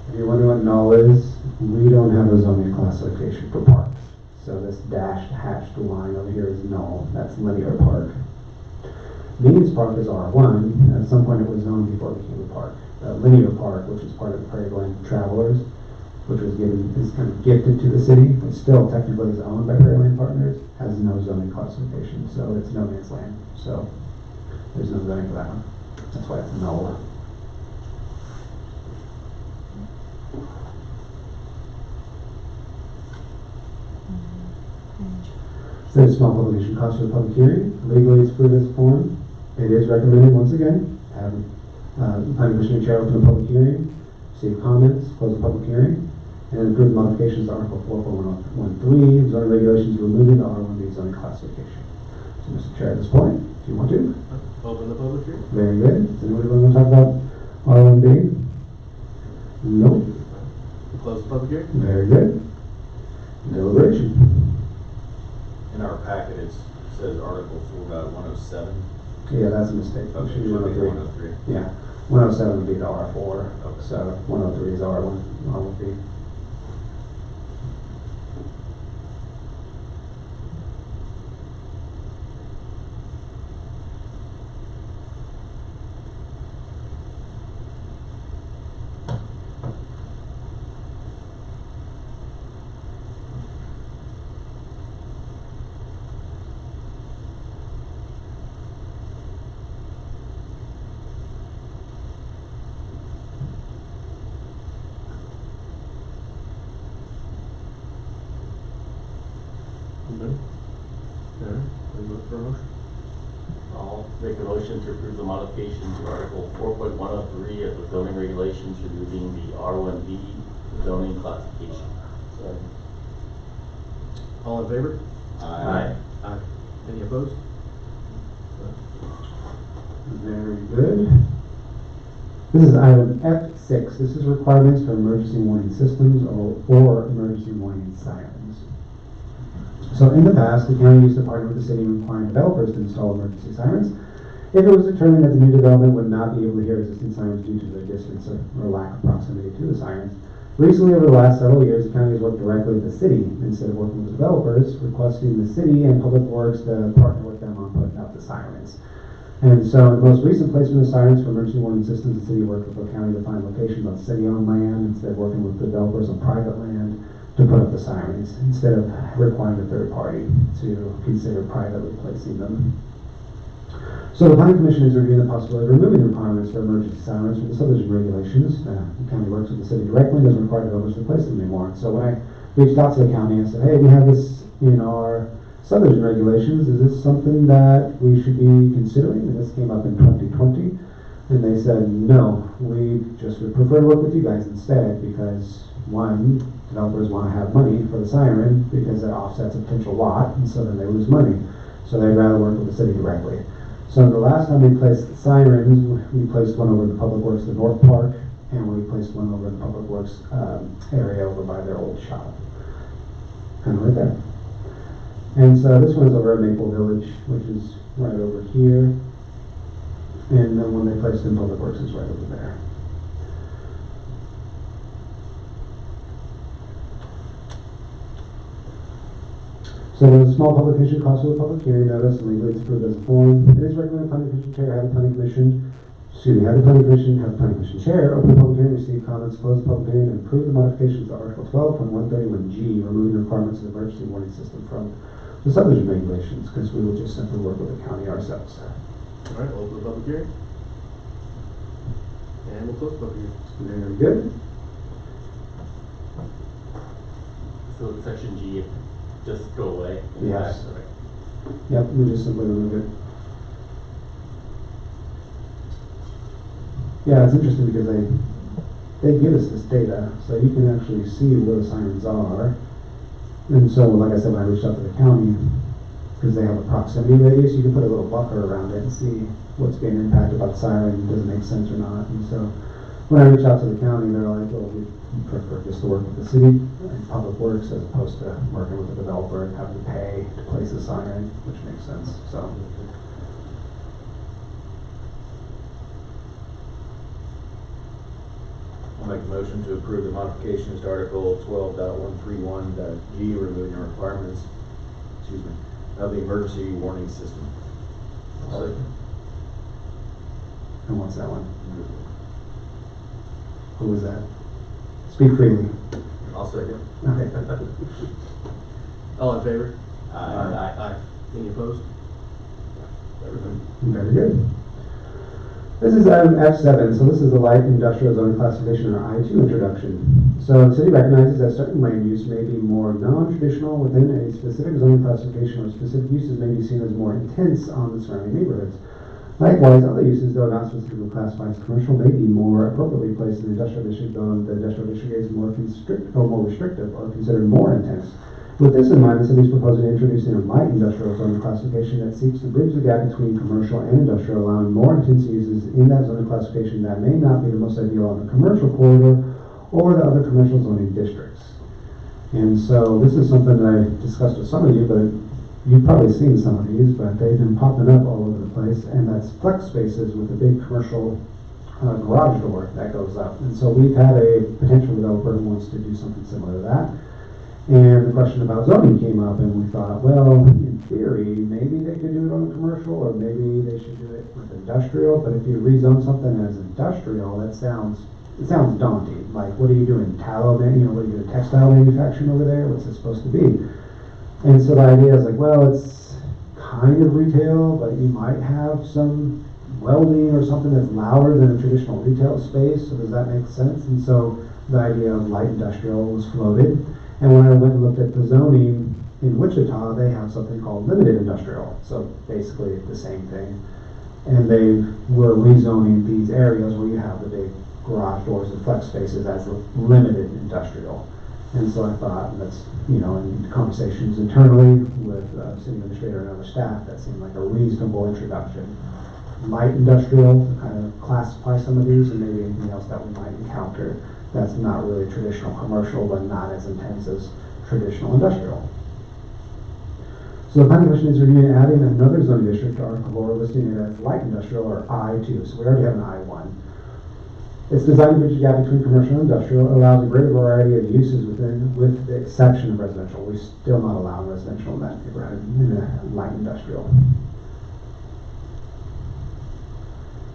If you're wondering what null is, we don't have a zoning classification for parks. So this dashed hatched line over here is null. That's linear park. Means Park is R1. At some point it was zoned before it became a park. Linear Park, which is part of the Prairie Land Travelers, which was is kind of gifted to the city, but still technically is owned by Prairie Land Partners, has no zoning classification. So it's no man's land. So there's no zoning for that one. That's why it's null. There's small publication cost for the public hearing. Legally, it's approved as form. It is recommended, once again, have the planning commission chair open the public hearing, receive comments, close the public hearing, and approve modifications to Article 4.13 zoning regulations removing the R1B zoning classification. So, Mr. Chair, at this point, if you want to. Open the public hearing. Very good. Does anybody want to talk about R1B? Nope. Close the public hearing. Very good. Deliberation. In our packet, it says Article 4.107. Yeah, that's a mistake. It Okay, should be should be 103. 103. Yeah. 107 would be the R4. Okay. So 103 is R1B. Okay. Alright, we look for a motion. I'll make a motion to approve the modification to Article 4.103 of the zoning regulations removing the R1B zoning classification. All in favor? Aye. Aye. Any opposed? Very good. This is item F6. This is requirements for emergency warning systems or emergency warning sirens. So in the past, the county used to partner with the city in requiring developers to install emergency sirens if it was determined that the new development would not be able to hear existing sirens due to their distance or lack of proximity to the sirens. Recently, over the last several years, the county has worked directly with the city instead of working with developers, requesting the city and Public Works to partner with them on putting up the sirens. And so, in the most recent placement of sirens for emergency warning systems, the city worked with the county to find locations on city-owned land instead of working with developers on private land to put up the sirens, instead of requiring a third party to consider privately placing them. So the Planning Commission is reviewing the possibility of removing the requirements for emergency sirens from the subdivision regulations. The county works with the city directly and doesn't require developers to place them anymore. So when I reached out to the county, I said, hey, we have this in our subdivision regulations. Is this something that we should be considering? And this came up in 2020. And they said, no, we just would prefer to work with you guys instead because, one, developers want to have money for the siren because it offsets a potential lot, and so then they lose money. So they'd rather work with the city directly. So the last time we placed the sirens, we placed one over the Public Works, the North Park, and we placed one over the Public Works area over by their old shop. Kind of right there. And so this one is over at Maple Village, which is right over here. And then when they placed in Public Works, it's right over there. So there's a small publication cost for the public hearing notice, and legally it's approved as a form. It is recommended the planning commission chair have the planning commission, have the planning commission chair open the public hearing, receive comments, close the public hearing, and approve the modifications to Article 12.131G, removing the requirements of the emergency warning system from the subdivision regulations, because we will just simply work with the county ourselves. All right, we'll open the public hearing. And we'll close the public hearing. Very good. So section G, just go away? Yes. Okay. Yep, we just simply remove it. Yeah, it's interesting because they give us this data, so you can actually see where the sirens are. And so, like I said, when I reached out to the county, because they have a proximity radius, you can put a little buffer around it and see what's being impacted by the siren, does it make sense or not. And so, when I reached out to the county, they're like, well, we prefer just to work with the city and Public Works as opposed to working with the developer and having to pay to place a siren, which makes sense. So. I'll make a motion to approve the modifications to Article 12.131.G, removing the requirements, of the emergency warning system. And what's that one? Who was that? Speak freely. I'll second. Okay. All in favor? Aye. Any opposed? Very good. This is item F7, so this is the light industrial zone classification, or I2 introduction. So the city recognizes that certain land use may be more non-traditional within a specific zoning classification, or specific uses may be seen as more intense on the surrounding neighborhoods. Likewise, other uses, though not specifically classified as commercial, may be more appropriately placed in the industrial district, though the industrial district is more restrictive or considered more intense. With this in mind, the city is proposing to introduce a light industrial zone classification that seeks to bridge the gap between commercial and industrial, allowing more intense uses in that zone classification that may not be the most ideal on the commercial corridor or the other commercial zoning districts. And so this is something that I discussed with some of you, but you've probably seen some of these, but they've been popping up all over the place, and that's flex spaces with a big commercial garage door that goes up. And so we've had a potential developer who wants to do something similar to that. And the question about zoning came up, and we thought, well, in theory, maybe they could do it on commercial, or maybe they should do it with industrial. But if you rezone something as industrial, it sounds daunting. Like, what are you doing? What are you doing? Textile manufacturing over there? What's it supposed to be? And so the idea is like, well, it's kind of retail, but you might have some welding or something that's louder than a traditional retail space. So does that make sense? And so the idea of light industrial was floated. And when I went and looked at the zoning in Wichita, they have something called limited industrial. So basically the same thing. And they were rezoning these areas where you have the big garage doors and flex spaces as limited industrial. And so I thought that's, in conversations internally with city administrator and other staff, that seemed like a reasonable introduction. Light industrial, kind of classify some of these, and maybe anything else that we might encounter that's not really traditional commercial, but not as intense as traditional industrial. So the planning commission is reviewing adding another zoning district to Article 4, listing it as light industrial, or I2. So we already have an I1. It's designed to bridge the gap between commercial and industrial. It allows a greater variety of uses within, with the exception of residential. We're still not allowing residential in that neighborhood, in the light industrial.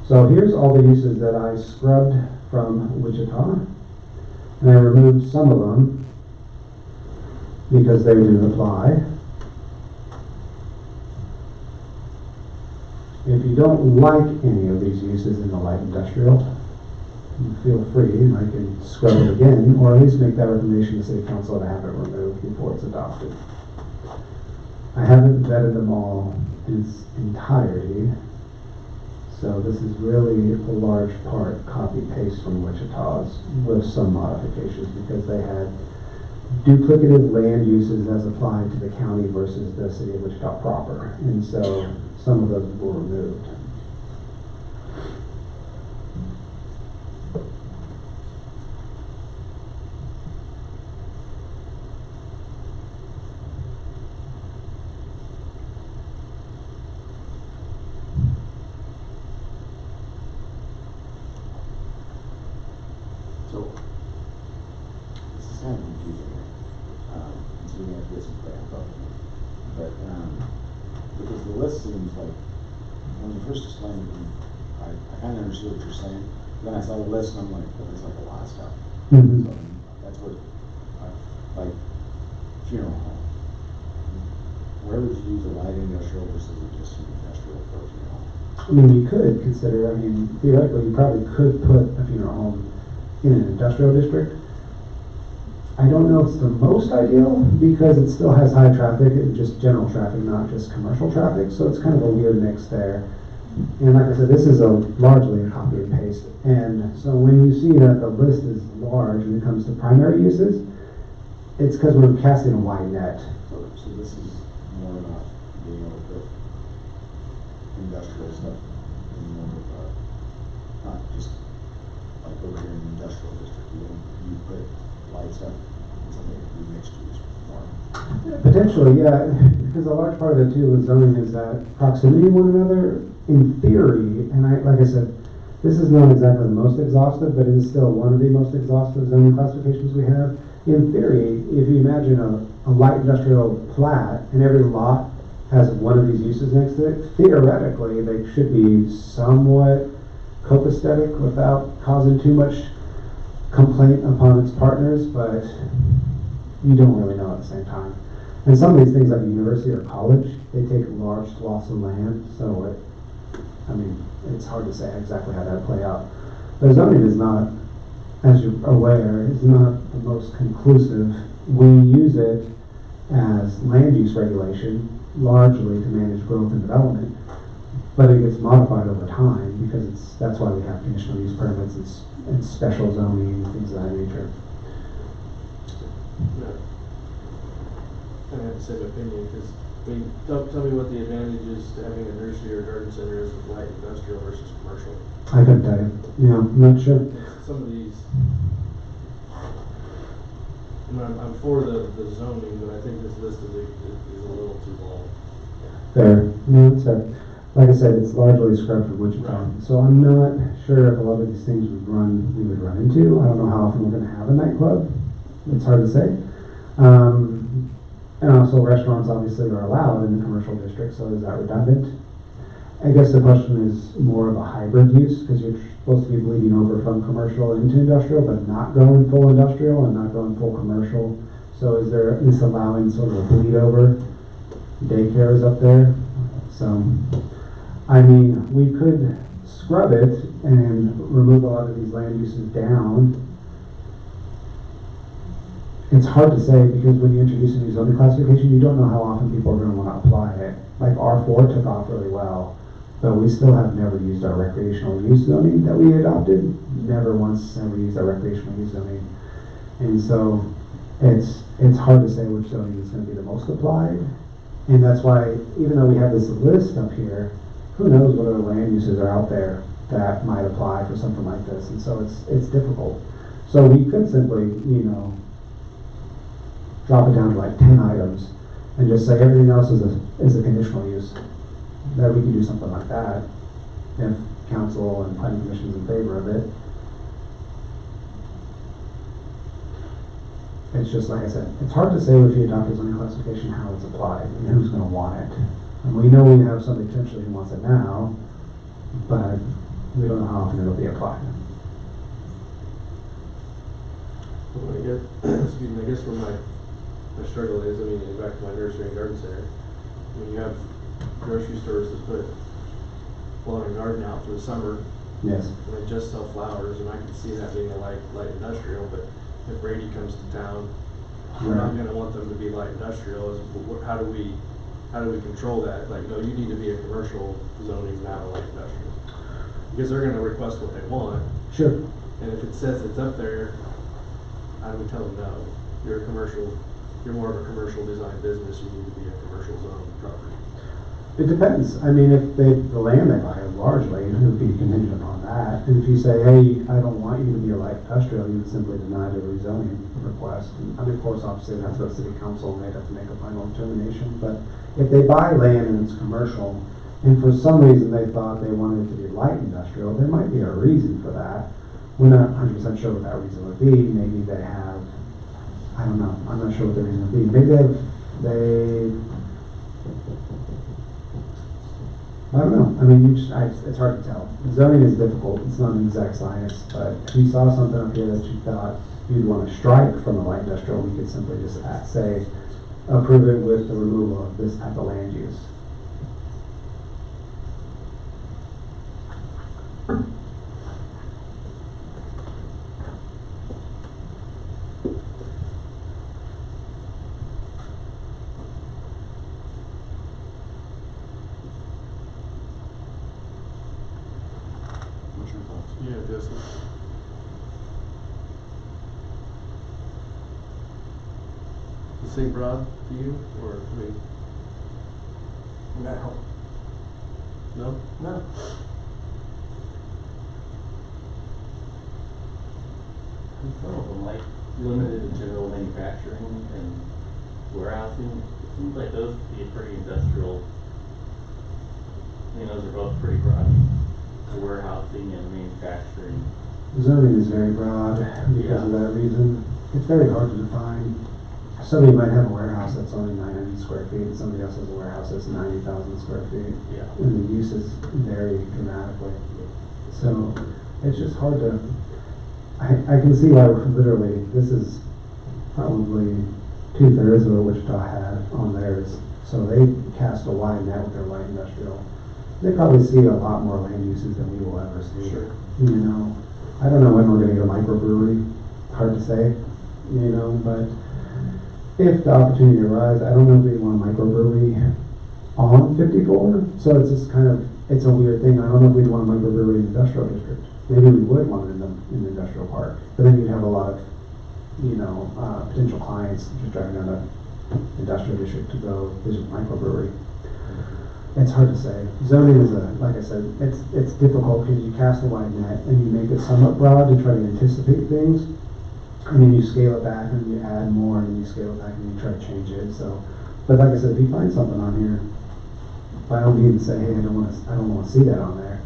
So here's all the uses that I scrubbed from Wichita. And I removed some of them because they didn't apply. If you don't like any of these uses in the light industrial, feel free, and I can scrub it again, or at least make that recommendation to City Council to have it removed before it's adopted. I haven't vetted them all in its entirety, so this is really a large part copy-paste from Wichita's with some modifications because they had duplicative land uses as applied to the county versus the city of Wichita proper, and so some of those were removed. So, this is kind of confusing here. So we have to get some clarity. But, because the list seems like, when you first explained it to me, I kind of understood what you're saying. Then I saw the list and I'm like, well, there's like a lot of stuff. Mm-hmm. So that's what, like, funeral home. Where would you use a light industrial versus just an industrial for a funeral home? I mean, you could consider, theoretically, you probably could put a funeral home in an industrial district. I don't know if it's the most ideal because it still has high traffic, just general traffic, not just commercial traffic, so it's kind of a weird mix there. And like I said, this is largely a copy and paste. And so when you see that the list is large when it comes to primary uses, it's because we're casting a wide net. So this is more about being able to put industrial stuff in more of not just like over here in the industrial district, you put light stuff in something that would be mixed use more. Potentially, yeah, because a large part of it too with zoning is that proximity to one another. In theory, and like I said, this is not exactly the most exhaustive, but it is still one of the most exhaustive zoning classifications we have. In theory, if you imagine a light industrial plat and every lot has one of these uses next to it, theoretically they should be somewhat copacetic without causing too much complaint upon its partners, but you don't really know at the same time. And some of these things like a university or college, they take large swaths of land, so it's hard to say exactly how that play out. But zoning is not, as you're aware, is not the most conclusive. We use it as land use regulation, largely to manage growth and development. but it gets modified over time because that's why we have conditional use permits and special zoning and things of that nature. No. I have the same opinion, because, I mean, tell me what the advantage is to having a nursery or garden center is with light industrial versus commercial. I couldn't tell you. Yeah, I'm not sure. Some of these, I'm for the zoning, but I think this list is a little too long. Fair. No, it's fair. Like I said, it's largely scrubbed from Wichita. Right. So I'm not sure if a lot of these things we would run into. I don't know how often we're going to have a nightclub. It's hard to say. And also restaurants obviously are allowed in the commercial district, so is that redundant? I guess the question is more of a hybrid use, because you're supposed to be bleeding over from commercial into industrial, but not going full industrial and not going full commercial. So is there this allowing sort of a bleed over? Daycare is up there. So, I mean, we could scrub it and remove a lot of these land uses down. It's hard to say because when you introduce a new zoning classification, you don't know how often people are going to want to apply it. Like R4 took off really well, but we still have never used our recreational use zoning that we adopted. Never once ever used our recreational use zoning. And so it's hard to say which zoning is going to be the most applied. And that's why, even though we have this list up here, who knows what other land uses are out there that might apply for something like this. And so it's difficult. So we could simply, drop it down to like 10 items and just say everything else is a conditional use. That we can do something like that if council and planning commission is in favor of it. It's just like I said, it's hard to say if you adopt a zoning classification how it's applied and who's going to want it. And we know we have somebody potentially who wants it now, but we don't know how often it'll be applied. Well, I guess where my struggle is, back to my nursery and garden center, you have grocery stores that put lawn and garden out for the summer, Yes. and they just sell flowers, and I can see that being a light industrial, but if Brady comes to town, we're not gonna want them to be light industrial. How do we control that? Like, no, you need to be a commercial zoning, not a light industrial. Because they're gonna request what they want, Sure. and if it says it's up there, how do we tell them no? You're more of a commercial design business, you need to be a commercial zone property. It depends. If the land they buy largely, it would be contingent upon that. And if you say, hey, I don't want you to be a light industrial, you would simply deny the rezoning request. And of course, obviously, that's the city council, and they'd have to make a final determination. But if they buy land and it's commercial, and for some reason they thought they wanted it to be light industrial, there might be a reason for that. We're not 100% sure what that reason would be. Maybe they have, I don't know. I'm not sure what the reason would be. Maybe I don't know. It's hard to tell. Zoning is difficult. It's not an exact science. But if you saw something up here that you thought you'd want to strike from the light industrial, we could simply just say, approve it with the removal of this type of land use. Yeah, Justin. The same broad to you, or No. no? No. Some of them, like limited to general manufacturing and warehousing, it seems like those could be pretty industrial. Those are both pretty broad. Warehousing and manufacturing. Zoning is very broad because of that reason. It's very hard to define. Somebody might have a warehouse that's only 900 square feet, and somebody else has a warehouse that's 90,000 square feet. Yeah. And the uses vary dramatically. So it's just hard to, I can see why literally this is probably 2/3 of what Wichita had on theirs. So they cast a wide net with their light industrial. They probably see a lot more land uses than we will ever see. Sure. I don't know when we're going to get a microbrewery. Hard to say, but if the opportunity arises, I don't know if we want a microbrewery on 54. So it's just kind of it's a weird thing. I don't know if we'd want a microbrewery in the industrial district. Maybe we would want it in the industrial park, but then you'd have a lot of, potential clients just driving down the industrial district to go visit a microbrewery. It's hard to say. Zoning is like I said, it's difficult because you cast a wide net and you make it somewhat broad to try to anticipate things. And then you scale it back and you add more and you scale it back and you try to change it. So, but like I said, if you find something on here, by all means say, hey, I don't want to see that on there.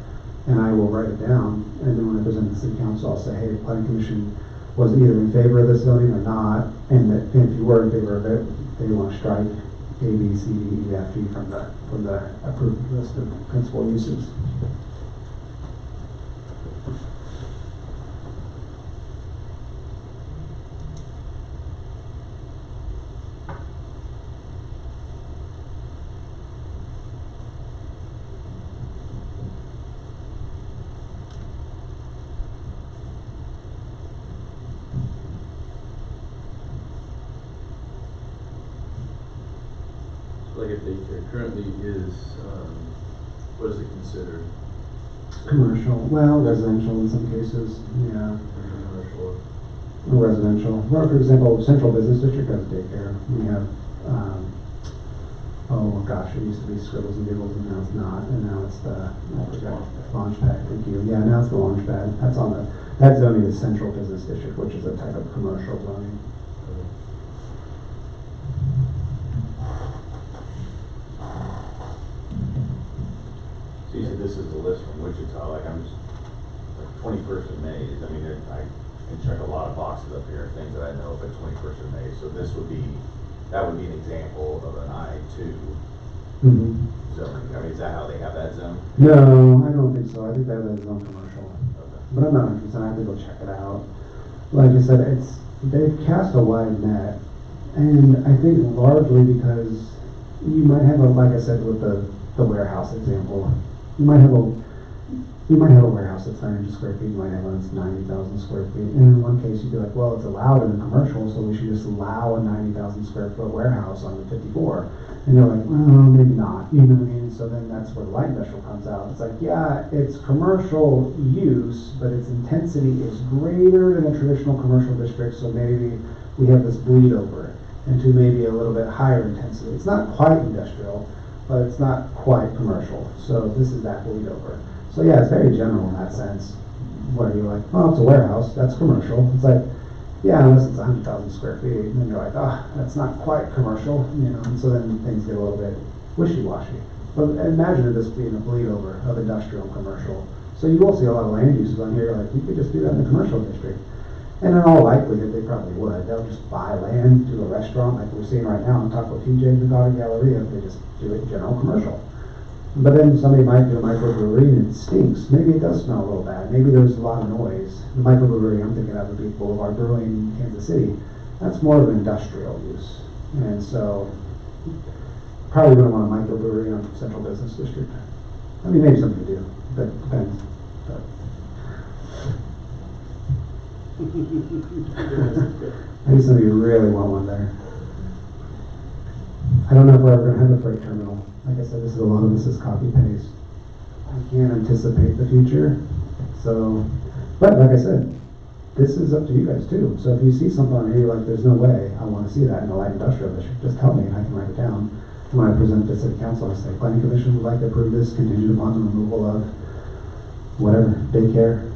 And I will write it down. And then when I present to the city council, I'll say, hey, the planning commission was either in favor of this zoning or not. And that if you were in favor of it, they want to strike A, B, C, D, E, F, G from the approved list of principal uses. Like a daycare currently is, what is it considered? Commercial, well, residential in some cases, yeah. Commercial. Residential. Well, for example, Central Business District has daycare. We have, oh gosh, it used to be Scribbles and Giggles and now it's not. And now it's the, I forgot, Launchpad, thank you. Yeah, now it's the Launchpad. That's on that zoning is Central Business District, which is a type of commercial zoning. See, so this is the list from Wichita, like I'm just, like 21st of May, I mean, I can check a lot of boxes up here, things that I know, but 21st of May, so this would be, that would be an example of an I-2 zoning. I mean, is that how they have that zone? No, I don't think so. I think that is on commercial. Okay. But I'm not 100%. I have to go check it out. Like I said, they've cast a wide net, and I think largely because you might have like I said with the warehouse example, you might have a warehouse that's 900 square feet, you might have one that's 90,000 square feet. And in one case you'd be like, well, it's allowed in a commercial, so we should just allow a 90,000 square foot warehouse on the 54. And you're like, well, maybe not, you know what I mean? So then that's where the light industrial comes out. It's like, yeah, it's commercial use, but its intensity is greater than a traditional commercial district, so maybe we have this bleed over into maybe a little bit higher intensity. It's not quite industrial, but it's not quite commercial. So this is that bleed over. So yeah, it's very general in that sense, where you're like, oh, it's a warehouse, that's commercial. It's like, yeah, unless it's 100,000 square feet, and then you're like, that's not quite commercial, you know, and so then things get a little bit wishy-washy. But imagine this being a bleed over of industrial and commercial. So you will see a lot of land uses on here, like, you could just do that in the commercial district. And in all likelihood, they probably would. They'll just buy land, do a restaurant, like we're seeing right now in Taco TJ and the Goddard Galleria. They just do it general commercial. But then somebody might do a microbrewery and it stinks. Maybe it does smell a little bad. Maybe there's a lot of noise. The microbrewery I'm thinking of would be Boulevard Brewing in Kansas City. That's more of an industrial use. And so, probably wouldn't want a microbrewery on Central Business District. I mean, maybe something to do, but it depends. But. I think some of you really want one there. I don't know if we're ever going to have a freight terminal. Like I said, a lot of this is copy paste. I can't anticipate the future. So, but like I said, this is up to you guys too. So if you see something on here you're like, there's no way I want to see that in a light industrial district, just tell me and I can write it down. And when I present to city council, I say, planning commission would like to approve this contingent upon the removal of whatever, daycare,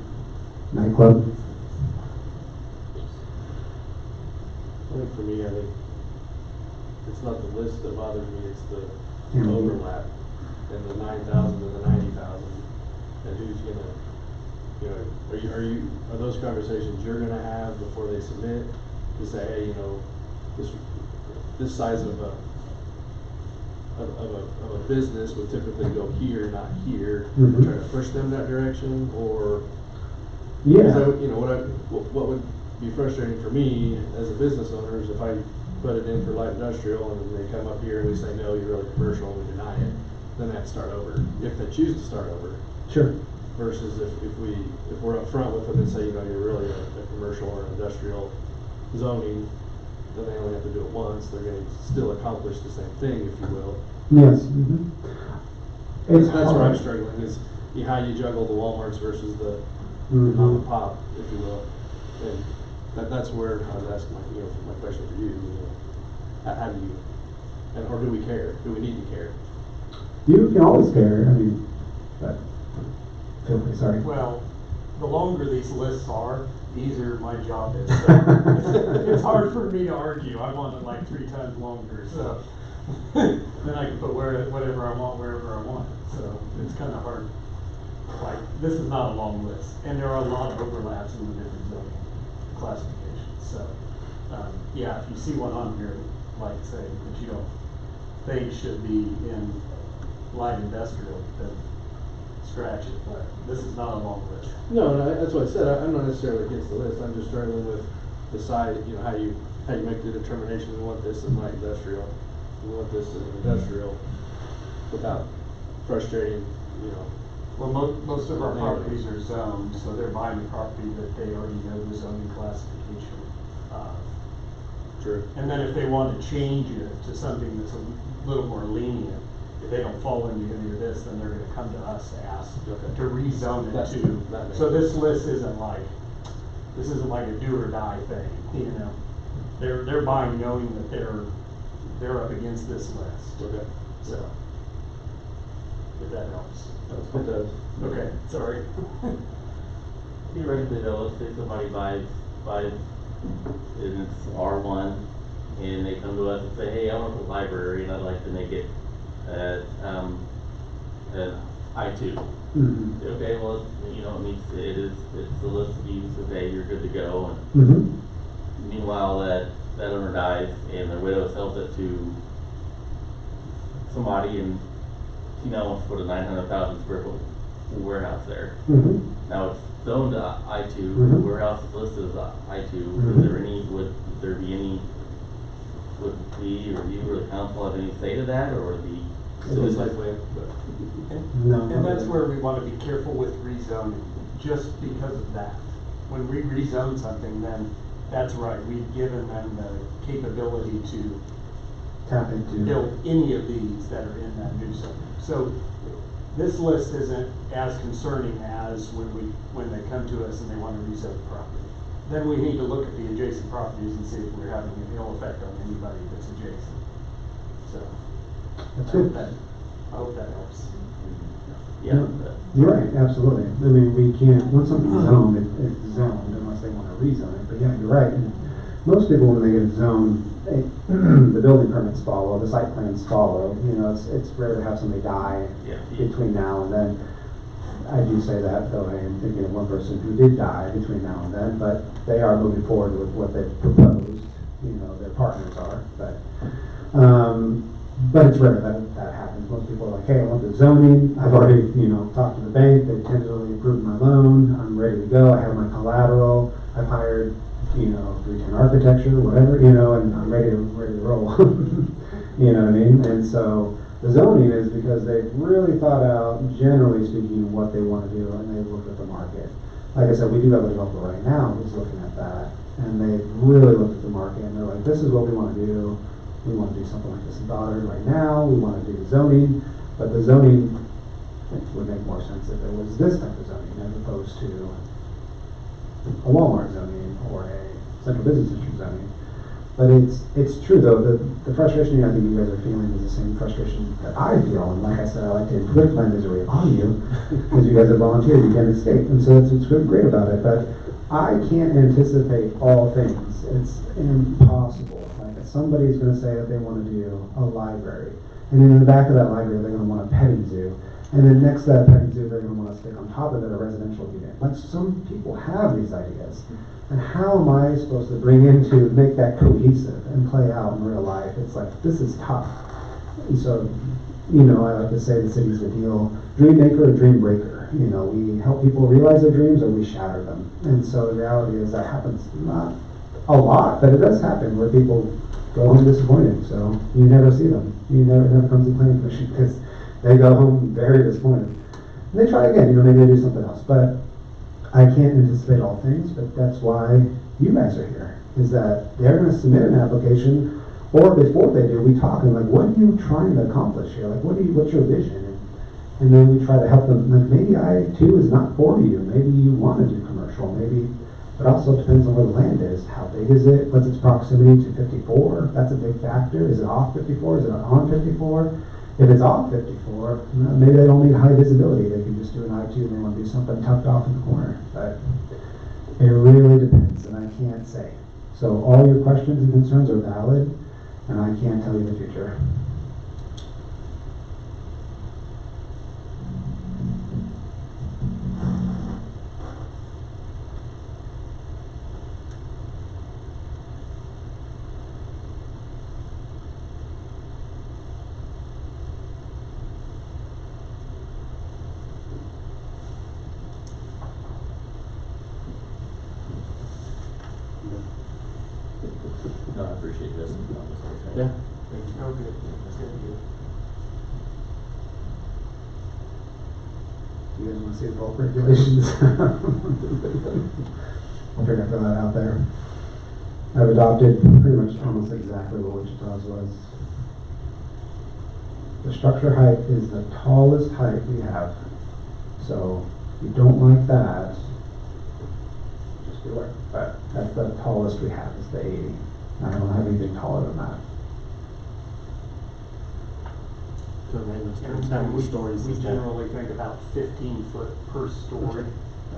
nightclub. I think for me, it's not the list that bothers me, it's the Yeah. overlap, and the 9,000 and the 90,000, and who's gonna, you know, are those conversations you're gonna have before they submit, to say, hey, you know, this size of a business would typically go here, not here, Mhm. try to push them that direction, or, Yeah. because you know, what would be frustrating for me as a business owner is if I put it in for light industrial and then they come up here and we say, no, you're really commercial, and we deny it, then they have to start over, if they choose to start over. Sure. Versus if we're upfront with them and say, you know, you're really a commercial or industrial zoning, then they only have to do it once, they're gonna still accomplish the same thing, if you will. Yes. It's That's where I'm hard. struggling, is how you juggle the Walmarts versus the Mhm. mom and pop, if you will. And that's where I was asking my question for you, how do you, or do we care? Do we need to care? You can always care, I mean, but, feel free, sorry. Well, the longer these lists are, the easier my job is. So it's hard for me to argue. I want it like 3 times longer, so then I can put whatever I want wherever I want. So it's kind of hard. Like, this is not a long list, and there are a lot of overlaps in the different zoning classifications. So, yeah, if you see one on here, like say that you don't think should be in light industrial, then scratch it. But this is not a long list. No, that's what I said, I'm not necessarily against the list, I'm just struggling with the side, how you make the determination, we want this in light industrial, we want this in industrial, without frustrating, Well, most of our properties are zoned, so they're buying a property that they already know the zoning classification of. True. And then if they want to change it to something that's a little more lenient, if they don't fall into any of this, then they're gonna come to us to ask Okay. to rezone it That to. makes So this sense. list isn't like a do or die thing, They're buying knowing that they're up against this list, Okay. so. If that helps. It does. Okay, sorry. Theoretically though, let's say somebody buys, and it's R1, and they come to us and say, hey, I want the library, and I'd like to make it an I2. Mhm. Okay, well, it's the list of use, okay, you're good to go, and Mhm. meanwhile, that owner dies, and the widow sells it to somebody, and she now wants to put a 900,000 square foot warehouse there. Mhm. Now it's zoned I2, Mhm. warehouse is listed as I2, Mhm. would there be any, would we or you or the council have any say to that, or It's a site plan, but. No. And that's where we want to be careful with rezoning, just because of that. When we rezone something, then that's right, we've given them the capability to Tap into. build any of these that are in that new zone. So this list isn't as concerning as when they come to us and they want to rezone the property. Then we need to look at the adjacent properties and see if we're having an ill effect on anybody that's adjacent. So, That's good. I hope that helps. yeah, No, You're right, absolutely. I mean, we can't, once something's zoned, it's zoned unless they want to rezone it. But yeah, you're right. And most people, when they get it zoned, the building permits follow, the site plans follow. It's rare to have somebody die Yeah. between now and then. I do say that, though I am thinking of one person who did die between now and then, but they are moving forward with what they've proposed. Their partners are, but it's rare that happens. Most people are like, hey, I want the zoning. I've already, talked to the bank. They've tentatively approved my loan. I'm ready to go. I have my collateral. I've hired, 310 architecture, whatever, and I'm ready to roll. You know what I mean? And so the zoning is because they've really thought out, generally speaking, what they want to do, and they've looked at the market. Like I said, we do have a developer right now who's looking at that, and they've really looked at the market, and they're like, this is what we want to do. We want to do something like this in Goddard right now. We want to do the zoning, but the zoning would make more sense if it was this type of zoning as opposed to a Walmart zoning or a central business district zoning. But it's true though, the frustration I think you guys are feeling is the same frustration that I feel, and like I said, I like to inflict my misery upon you, because you guys have volunteered, you can't escape, and so that's what's really great about it, but I can't anticipate all things. It's impossible. Like, somebody's gonna say that they wanna do a library, and in the back of that library, they're gonna want a petting zoo, and then next to that petting zoo, they're gonna wanna stick on top of it a residential unit. Like, some people have these ideas. And how am I supposed to make that cohesive and play out in real life? It's like, this is tough. And so, I like to say the city's ideal dream maker or dream breaker. We help people realize their dreams or we shatter them. And so the reality is that happens not a lot, but it does happen where people go home disappointed. So you never see them. It never comes to planning commission because they go home very disappointed. And they try again, maybe they do something else. But I can't anticipate all things, but that's why you guys are here, is that they're going to submit an application, or before they do, we talk, and like, what are you trying to accomplish here? Like, what's your vision? And then we try to help them, like, maybe I-2 is not for you, maybe you want to do commercial, maybe, it also depends on where the land is, how big is it, what's its proximity to 54, that's a big factor, is it off 54, is it on 54? If it's off 54, maybe they don't need high visibility, they can just do an I-2 and they want to do something tucked off in the corner, but it really depends, and I can't say. So all your questions and concerns are valid, and I can't tell you the future. No, I appreciate this. Yeah. Oh, good, good. You guys want to see the bulk regulations? I'll figure throw that out there. I've adopted pretty much almost exactly what Wichita's was. The structure height is the tallest height we have. So if you don't like that, just be aware. But that's the tallest we have is the 80. I don't have anything taller than that. And we generally think about 15 foot per story.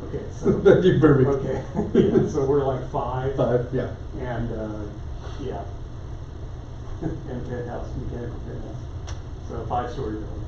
Okay, so. That'd be perfect. Okay, yeah, so we're like 5. 5, yeah. And, yeah. And penthouse, mechanical penthouse. So a 5-story building.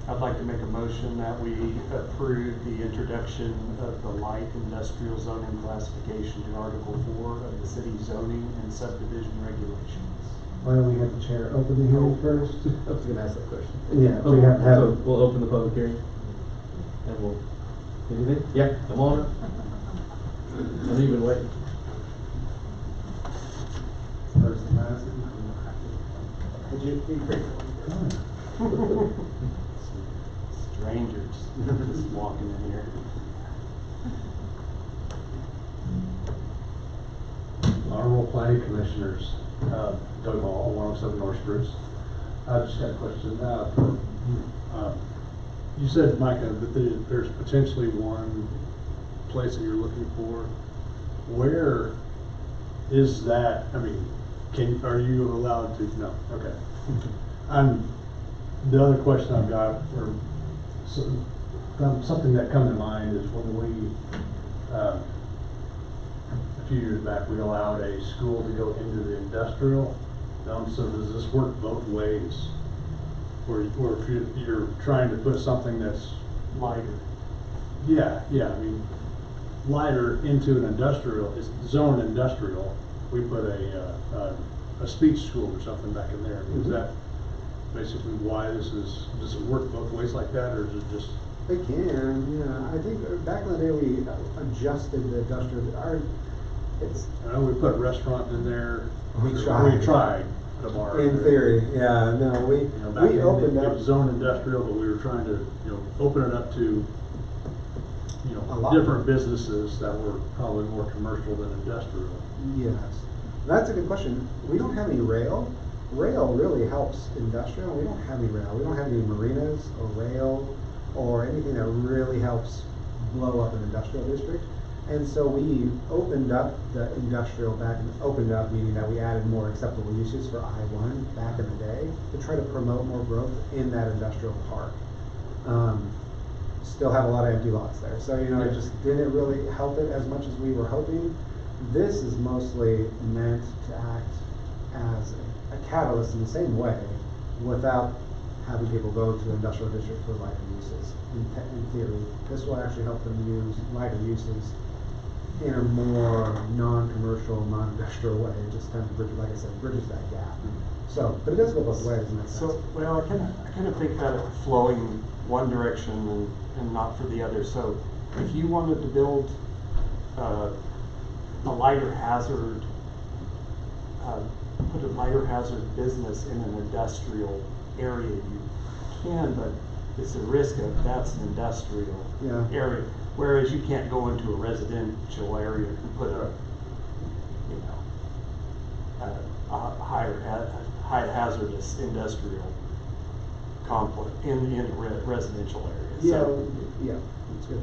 I'd like to make a motion that we approve the introduction of the light industrial zoning classification to Article 4 of the city zoning and subdivision regulations. Why don't we have the chair open the hearing first? I was gonna ask that question. Yeah, we have to have. So we'll open the public hearing. And we'll, anything? Yeah, come on up. I know you've been waiting. First and last. Could you be grateful? Strangers just walking in here. Honorable Planning Commissioners, Doug Hall, 107 North Spruce. I just got a question. You said, Micah, that there's potentially one place that you're looking for. Where is that? I mean, are you allowed to? No. Okay. The other question I've got, or something that come to mind, is when we a few years back, we allowed a school to go into the industrial. So does this work both ways? Where if you're trying to put something that's Lighter. yeah, I mean, lighter into an industrial, it's zoned industrial, we put a speech school or something back in there. Is that basically why this is, does it work both ways like that, or is it just? They can, yeah. I think back in the day we adjusted the industrial, I know we put restaurant in there. We tried. We tried the bar. in theory, yeah, no, You know, back we then, opened it up. was zone industrial, but we were trying to, open it up to, A lot. different businesses that were probably more commercial than industrial. Yes, that's a good question. We don't have any rail. Rail really helps industrial. We don't have any rail. We don't have any marinas or rail or anything that really helps blow up an industrial district. And so we opened up the industrial opened up meaning that we added more acceptable uses for I-1 back in the day to try to promote more growth in that industrial park. Still have a lot of empty lots there. So, it just didn't really help it as much as we were hoping. This is mostly meant to act as a catalyst in the same way without having people go to industrial districts for lighter uses. In theory, this will actually help them use lighter uses in a more non-commercial, non-industrial way. It just kind of bridges, like I said, bridges that gap. So, but it does go both ways in that sense. So, well, I kind of think about it flowing one direction and not for the other. So if you wanted to build a lighter hazard, put a lighter hazard business in an industrial area, you can, but it's a risk of that's an industrial Yeah. area. Whereas you can't go into a residential area and put a, you know, a high hazardous industrial complex in residential areas. Yeah, So, yeah, that's good.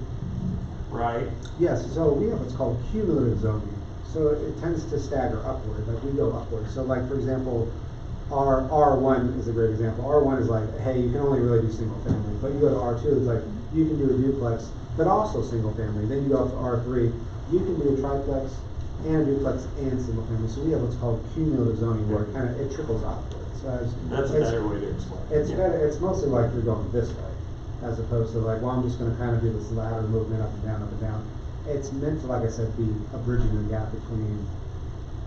right? Yes, so we have what's called cumulative zoning. So it tends to stagger upward, like we go upward. So like, for example, R1 is a great example. R1 is like, hey, you can only really do single family. But you go to R2, it's like, you can do a duplex, but also single family. Then you go up to R3, you can do a triplex and a duplex and single family. So we have what's called cumulative zoning where it trickles upward. So That's a better way to explain it. It's yeah. better, it's mostly like you're going this way, as opposed to like, well, I'm just gonna kind of do this ladder movement up and down, up and down. It's meant to, like I said, be a bridging the gap between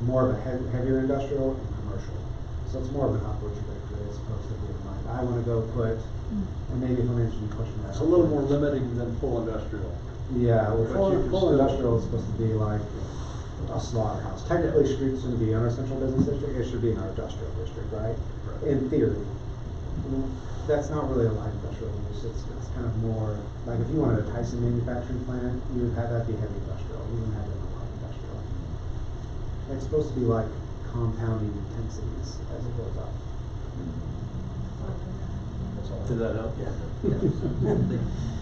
more of a heavier industrial and commercial. So it's more of an upward trajectory as opposed to being like, I wanna go put, and maybe if I'm answering your question. It's a little more limiting than full industrial. Yeah, well, But you can full still- industrial is supposed to be like a slaughterhouse. Technically, streets shouldn't be in our central business district, it should be in our industrial district, right? In theory. That's not really a light industrial use, it's kind of more, like if you wanted a Tyson manufacturing plant, you would have that be heavy industrial, you wouldn't have it in light industrial. It's supposed to be like compounding intensities as it goes up. Did that help?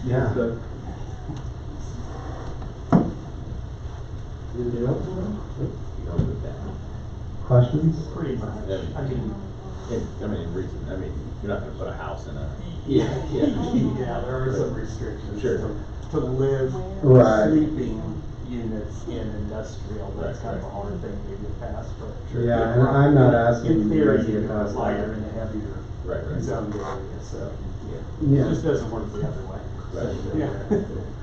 Yeah. Good. Anything else? You know, with that. Questions? Pretty much. Yeah. I mean, You're not gonna put a house in a. yeah, there are some restrictions Sure. to live, Right. sleeping units in industrial. That's Right, kind of a right. hard thing maybe to pass, but. Yeah, and I'm not asking In you theory, guys to you get can past put lighter that. in a heavier Right. zoned area, so, yeah. Yeah. It just doesn't work the other way. Right. Yeah.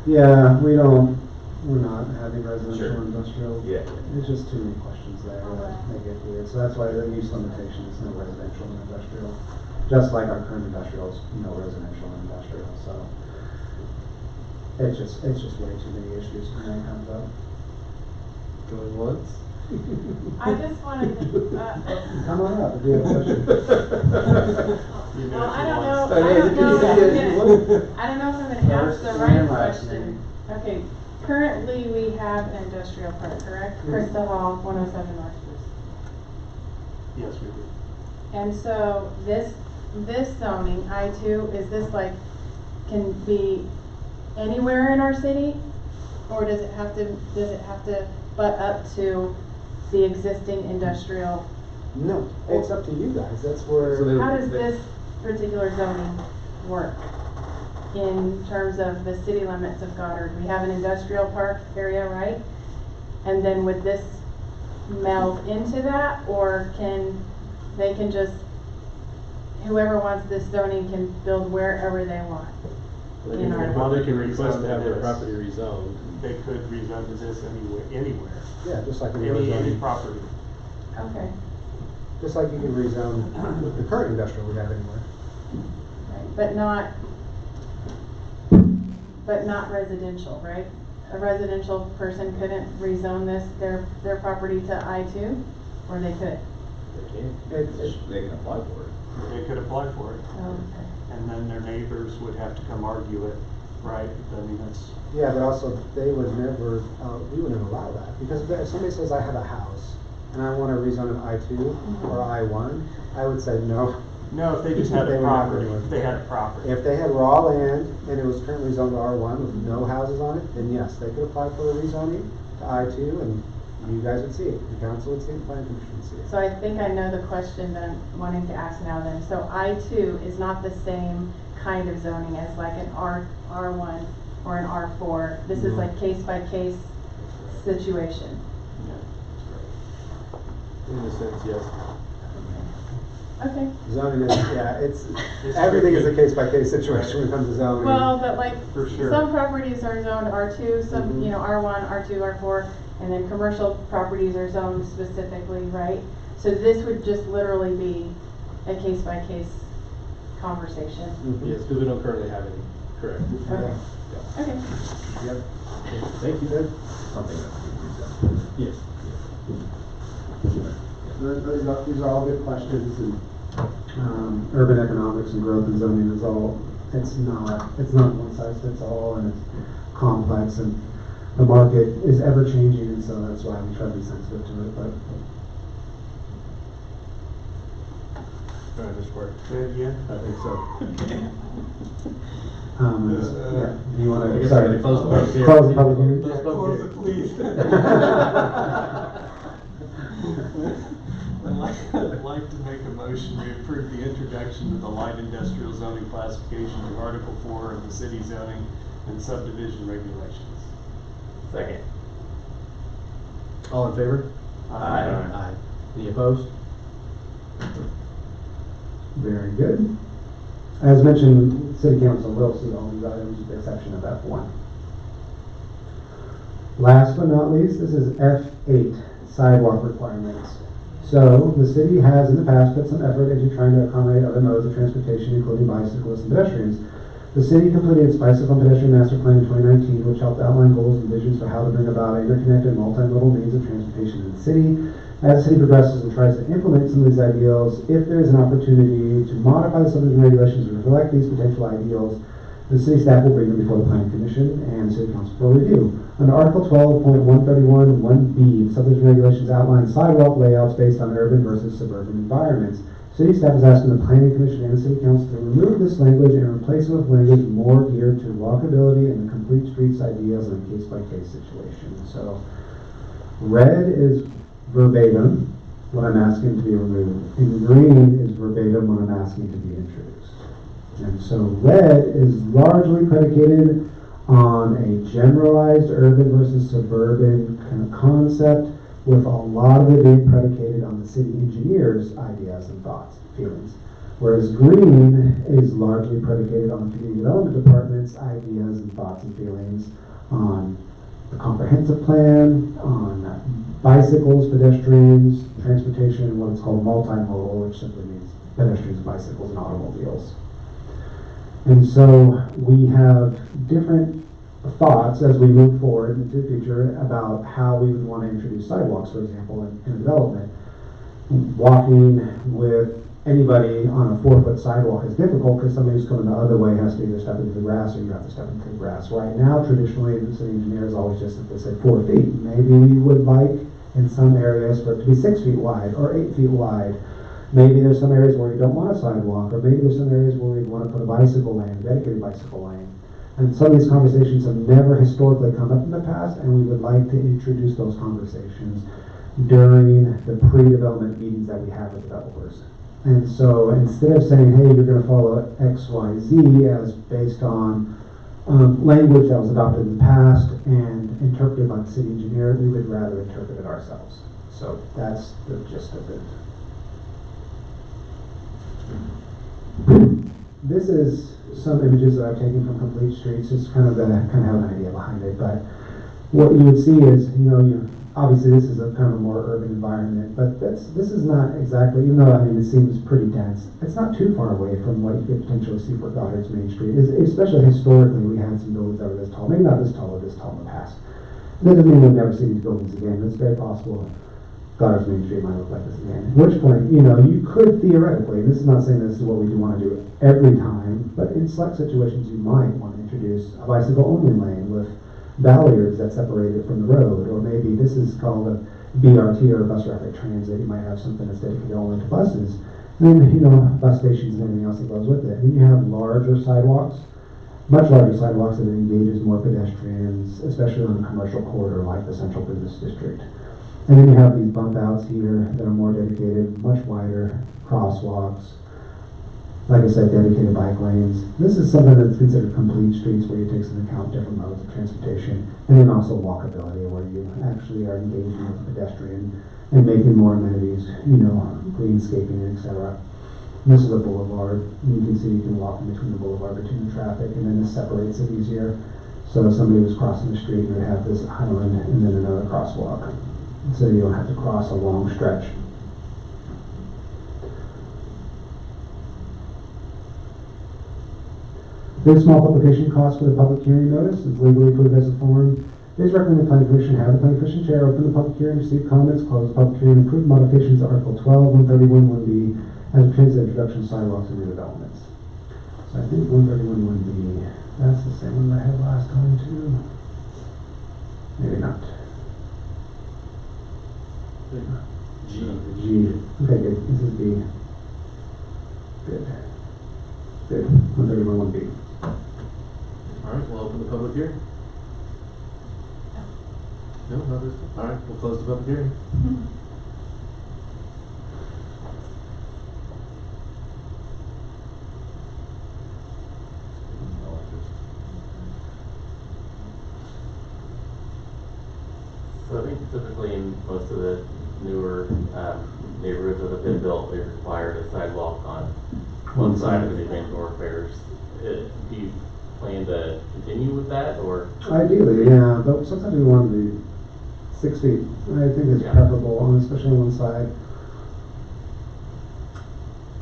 Yeah, we're not having residential Sure. or industrial. Yeah. There's just too many questions there that make it weird. So that's why the use limitation is no residential and industrial. Just like our current industrial is no residential and industrial, so. It's just way too many issues when that comes up. Going once? I just wanted to, Come on up, if you have a question. well, I don't know, Hey, I don't know if I'm yeah, gonna, I don't know if I'm gonna ask First the and right last question. name. Okay, currently we have an industrial park, correct? Crystal Hall, 107 North Spruce. Yes, we do. And so this zoning, I2, is this like, can be anywhere in our city? Or does it have to butt up to the existing industrial? No, it's up to you guys, that's where. So they- How does this particular zoning work in terms of the city limits of Goddard? We have an industrial park area, right? And then would this meld into that, or they can just, whoever wants this zoning can build wherever they want? In our- Well, they can request to have their property rezoned. They could rezone to this anywhere, Yeah, just like any other any zoning. property. Okay, Just like you can rezone with the current industrial we have anywhere. right, but not residential, right? A residential person couldn't rezone their property to I2, or they could? They can. They can apply for it. They could apply for it, Oh, okay. and then their neighbors would have to come argue it, right? I mean, that's, Yeah, but also they would never, we wouldn't allow that, because if somebody says I have a house and I wanna rezone it I2 or I1, I would say no. no, if they just had They a would not property, do it. if they had a property. If they had raw land and it was currently zoned to R1 with no houses on it, then yes, they could apply for a rezoning to I2 and you guys would see it, the council would see it, the planning commission would see it. So I think I know the question that I'm wanting to ask now then. So I2 is not the same kind of zoning as like an R1 or an R4. This is No. like case by case situation. Yeah, In a sense, yes. Okay. Zoning is, yeah, it's, everything is a case by case situation when it comes to zoning. Well, but like, For sure. some properties are zoned R2, some, Mhm. you know, R1, R2, R4, and then commercial properties are zoned specifically, right? So this would just literally be a case by case conversation. Mhm. Yes, because we don't currently have any. Correct. Okay. Okay. Yep. Thank you. Good. Something that we can Yes. These are all good questions, and urban economics and growth and zoning is all, it's not one size fits all, and it's complex, and the market is ever changing, and so that's why we try to be sensitive to it, but. Just work. Say it again? I think so. Yeah, do you I wanna, guess sorry, we're gonna close the public hearing. close the public hearing? Close the public Close hearing. it, please. I'd like to make a motion, we approve the introduction of the light industrial zoning classification of Article 4 of the city zoning and subdivision regulations. Second. All in favor? Aye. Aye. Any opposed? Very good. As mentioned, City Council will see all these items with the exception of F1. Last but not least, this is F8, sidewalk requirements. So, the city has in the past put some effort into trying to accommodate other modes of transportation, including bicyclists and pedestrians. The city completed its bicycle and pedestrian master plan in 2019, which helped outline goals and visions for how to bring about interconnected multimodal means of transportation in the city. As the city progresses and tries to implement some of these ideals, if there is an opportunity to modify the subdivision regulations to reflect these potential ideals, the city staff will bring them before the planning commission and city council for review. Under Article 12.131 1B, the subdivision regulations outline sidewalk layouts based on urban versus suburban environments. City staff is asking the planning commission and the city council to remove this language and replace it with language more geared to walkability and the complete streets ideas in a case-by-case situation. So, red is verbatim what I'm asking to be removed, and green is verbatim what I'm asking to be introduced. And so red is largely predicated on a generalized urban versus suburban kind of concept, with a lot of it being predicated on the city engineer's ideas and thoughts, feelings. Whereas green is largely predicated on the community development department's ideas and thoughts and feelings on the comprehensive plan, on bicycles, pedestrians, transportation, and what is called multimodal, which simply means pedestrians, bicycles, and automobiles. And so we have different thoughts as we move forward into the future about how we would want to introduce sidewalks, for example, in a development. Walking with anybody on a 4-foot sidewalk is difficult because somebody who's coming the other way has to either step into the grass or you have to step into the grass. Right now, traditionally, the city engineer is always just simply said 4 feet. Maybe we would like in some areas for it to be 6 feet wide or 8 feet wide. Maybe there's some areas where you don't want a sidewalk, or maybe there's some areas where we want to put a bicycle lane, a dedicated bicycle lane. And some of these conversations have never historically come up in the past, and we would like to introduce those conversations during the pre-development meetings that we have with developers. And so instead of saying, hey, you're going to follow X, Y, Z as based on language that was adopted in the past and interpreted by the city engineer, we would rather interpret it ourselves. So that's the gist of it. This is some images that I've taken from Complete Streets, just kind of have an idea behind it. But what you would see is, obviously this is a kind of a more urban environment, but this is not exactly, even though it seems pretty dense, it's not too far away from what you could potentially see for Goddard's Main Street. Especially historically, we had some buildings that were this tall, maybe not this tall or this tall in the past. That doesn't mean we'll never see these buildings again. It's very possible Goddard's Main Street might look like this again. At which point, you could theoretically, and this is not saying this is what we do want to do every time, but in select situations you might want to introduce a bicycle-only lane with balliards that separate it from the road, or maybe this is called a BRT or bus rapid transit. You might have something that's dedicated only to buses. And then, bus stations and everything else that goes with it. And then you have larger sidewalks, much larger sidewalks that engages more pedestrians, especially on a commercial corridor like the Central Business District. And then you have these bump outs here that are more dedicated, much wider, crosswalks, like I said, dedicated bike lanes. This is something that's considered complete streets where you take into account different modes of transportation, and then also walkability where you actually are engaging with the pedestrian and making more amenities, greenscaping, etc. This is a boulevard. You can see you can walk in between the boulevard, between the traffic, and then this separates it easier. So if somebody was crossing the street, you would have this island and then another crosswalk. So you don't have to cross a long stretch. There's small publication costs for the public hearing notice. It's legally approved as a form. It is recommended the planning commission have the planning commission chair open the public hearing, receive comments, close the public hearing, approve modifications to Article 12, 131, 1B, as pertains to the introduction of sidewalks and redevelopments. So I think 131, 1B, that's the same one that I had last time too. Maybe not. G. G. Okay, good. This is B. Good. Good. 131, 1B. All right, we'll open the public hearing. No, others? All right, we'll close the public hearing. So I think typically in most of the newer neighborhoods that have been built, they required a sidewalk on one side of the main thoroughfares. Do you plan to continue with that, or? Ideally, yeah, but sometimes we want to be 6 feet. I think it's Yeah. preferable, especially on one side.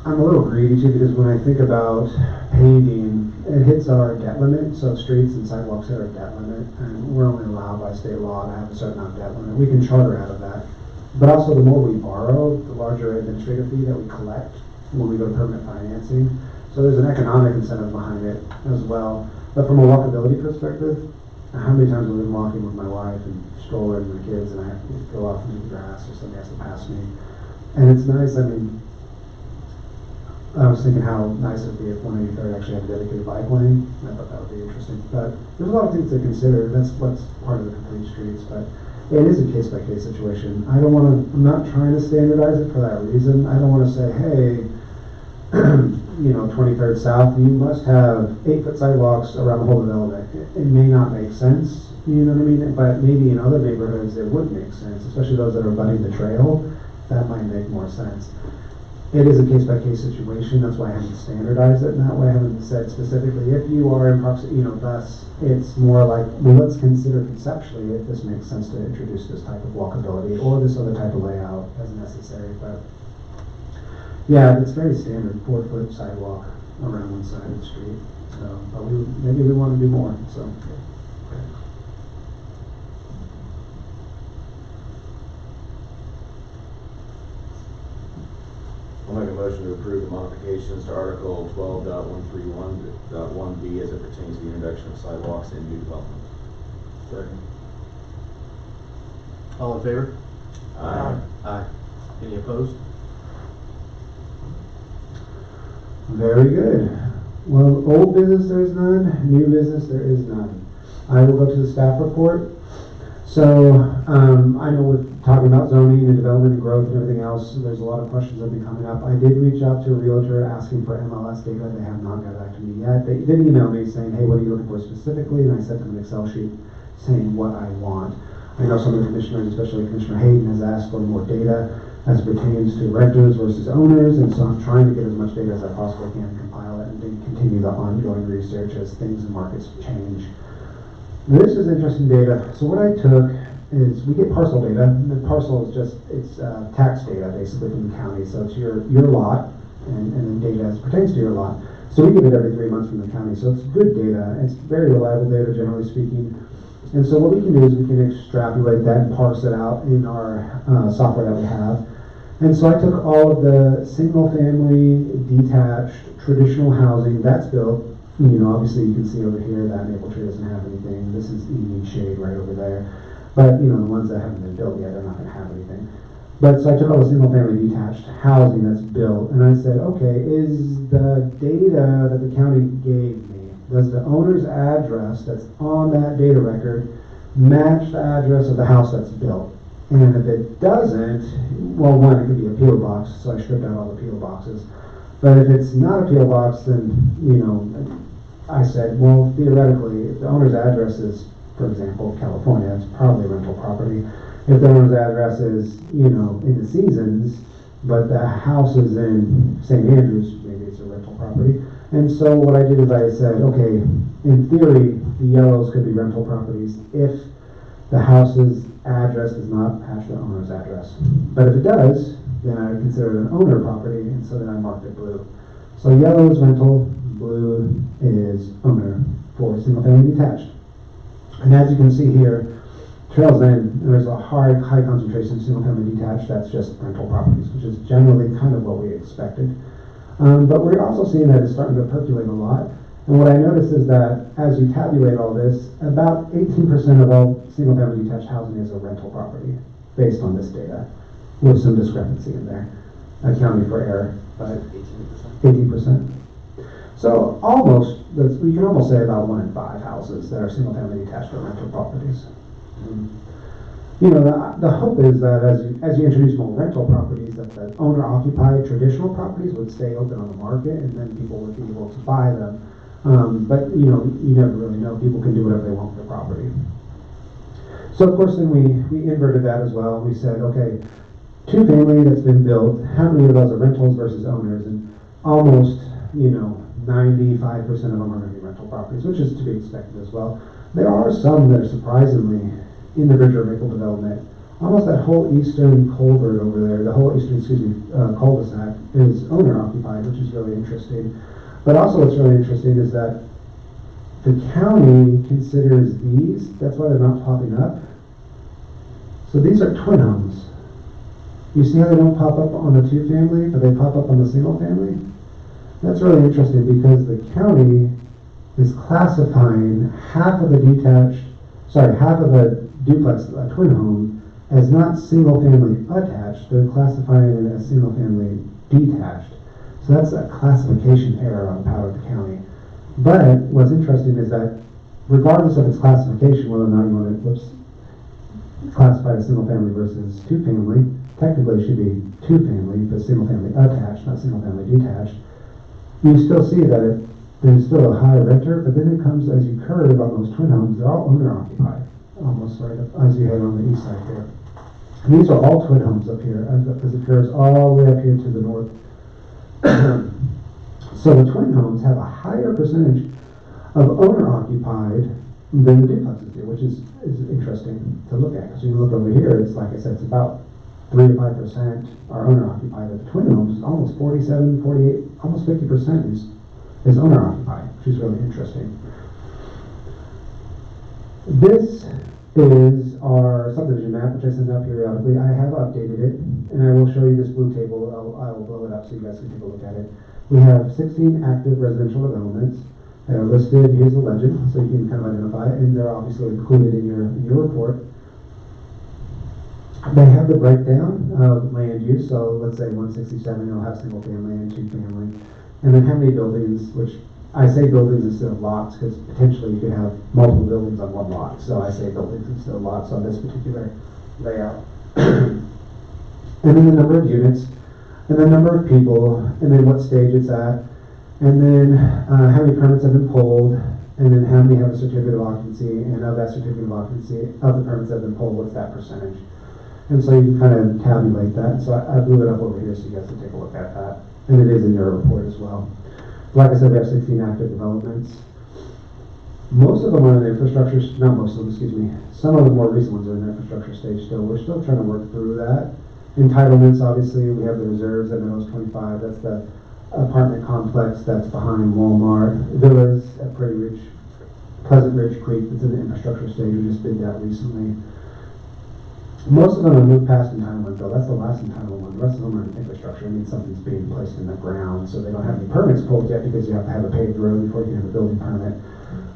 I'm a little greedy too, because when I think about paving, it hits our debt limit. So streets and sidewalks hit our debt limit, and we're only allowed by state law to have a certain amount of debt limit. We can charter out of that. But also, the more we borrow, the larger administrative fee that we collect when we go to permanent financing. So there's an economic incentive behind it as well. But from a walkability perspective, how many times have I been walking with my wife and stroller and my kids, and I have to go off into the grass or somebody has to pass me. And it's nice, I mean, I was thinking how nice it would be if 183rd actually had a dedicated bike lane. I thought that would be interesting. But there's a lot of things to consider. That's what's part of the complete streets. But it is a case-by-case situation. I don't want to, I'm not trying to standardize it for that reason. I don't want to say, hey, 23rd South, you must have 8-foot sidewalks around the whole development. It may not make sense, you know what I mean? But maybe in other neighborhoods it would make sense, especially those that are abutting the trail. That might make more sense. It is a case-by-case situation. That's why I haven't standardized it in that way. I haven't said specifically if you are in proximity, thus it's more like, well, let's consider conceptually if this makes sense to introduce this type of walkability or this other type of layout as necessary. But yeah, it's very standard, 4-foot sidewalk around one side of the street. So, but maybe we want to do more. So. I'll make a motion to approve the modifications to Article 12.131.1B as it pertains to the introduction of sidewalks in new development. Second. All in favor? Aye. Aye. Any opposed? Very good. Well, old business there is none, new business there is none. I will go to the staff report. So, I know we're talking about zoning and development and growth and everything else, so there's a lot of questions that have been coming up. I did reach out to a realtor asking for MLS data. They have not got back to me yet. They did email me saying, hey, what are you looking for specifically? And I sent them an Excel sheet saying what I want. I know some of the commissioners, especially Commissioner Hayden, has asked for more data as pertains to renters versus owners, and so I'm trying to get as much data as I possibly can, compile it, and then continue the ongoing research as things and markets change. This is interesting data. So what I took is, we get parcel data, and the parcel is just, it's tax data basically from the county. So it's your lot, and then data as pertains to your lot. So we get it every 3 months from the county. So it's good data. It's very reliable data, generally speaking. And so what we can do is we can extrapolate that and parse it out in our software that we have. And so I took all of the single-family, detached, traditional housing that's built. Obviously you can see over here that Maple Tree doesn't have anything. This is Evening Shade right over there. But, the ones that haven't been built yet, they're not going to have anything. But so I took all the single-family detached housing that's built, and I said, okay, is the data that the county gave me, does the owner's address that's on that data record match the address of the house that's built? And if it doesn't, well, one, it could be a P.O. box, so I stripped out all the P.O. boxes. But if it's not a P.O. box, then, I said, well, theoretically, if the owner's address is, for example, California, it's probably rental property. If the owner's address is, in the Seasons, but the house is in St. Andrews, maybe it's a rental property. And so what I did is I said, okay, in theory, the yellows could be rental properties if the house's address does not match the owner's address. But if it does, then I consider it an owner property, and so then I marked it blue. So yellow is rental, blue blue is owner for single-family detached. And as you can see here, Trails End, there's a high concentration of single-family detached. That's just rental properties, which is generally kind of what we expected. But we're also seeing that it's starting to percolate a lot. And what I noticed is that as you tabulate all this, about 18% of all single-family detached housing is a rental property, based on this data, with some discrepancy in there, accounting for error, but 18%. So almost, we can almost say about 1 in 5 houses that are single-family detached are rental properties. You know, the hope is that as you introduce more rental properties, that the owner-occupied traditional properties would stay open on the market, and then people would be able to buy them. But you know, you never really know. People can do whatever they want with their property. So of course, then we inverted that as well. We said, okay, 2-family that's been built, how many of those are rentals versus owners? And almost, you know, 95% of them are going to be rental properties, which is to be expected as well. There are some that are surprisingly in the Bridger Maple development. Almost that whole eastern culvert over there, the whole eastern, cul-de-sac is owner occupied, which is really interesting. But also what's really interesting is that the county considers these, that's why they're not popping up. So these are twin homes. You see how they don't pop up on the 2-family, but they pop up on the single-family? That's really interesting because the county is classifying half of the duplex, twin home, as not single-family attached. They're classifying it as single-family detached. So that's a classification error on the part of the county. But what's interesting is that regardless of its classification, whether or not you want to classify as single-family versus 2-family, technically it should be 2-family, but single-family attached, not single-family detached. You still see that there's still a high renter, but then it comes as you curve on those twin homes, they're all owner-occupied, almost right up as you head on the east side here. And these are all twin homes up here, as it curves all the way up here to the north. So the twin homes have a higher percentage of owner-occupied than the duplexes do, which is interesting to look at. Because when you look over here, it's like I said, it's about 3 to 5% are owner-occupied. But the twin homes, almost 47, 48, almost 50% is owner-occupied, which is really interesting. This is our subdivision map, which I send out periodically. I have updated it, and I will show you this blue table. I will blow it up so you guys can take a look at it. We have 16 active residential developments that are listed. Here's the legend, so you can kind of identify it, and they're obviously included in your report. They have the breakdown of land use, so let's say 167 will have single family and 2-family. And then how many buildings, which I say buildings instead of lots because potentially you could have multiple buildings on one lot. So I say buildings instead of lots on this particular layout. And then the number of units, and the number of people, and then what stage it's at, and then how many permits have been pulled, and then how many have a certificate of occupancy, and of that certificate of occupancy, of the permits that have been pulled, what's that percentage? And so you can kind of tabulate that. So I blew it up over here so you guys can take a look at that. And it is in your report as well. Like I said, we have 16 active developments. Most of them are in the infrastructure, not most of them, excuse me. Some of the more recent ones are in the infrastructure stage still. We're still trying to work through that. Entitlements, obviously, we have the reserves at Meadows 25. That's the apartment complex that's behind Walmart. Villas at Pleasant Ridge Creek, that's in the infrastructure stage. We just did that recently. Most of them have moved past entitlement though. That's the last entitlement one. The rest of them are in infrastructure. I mean, something's being placed in the ground, so they don't have any permits pulled yet because you have to have a paved road before you can have a building permit.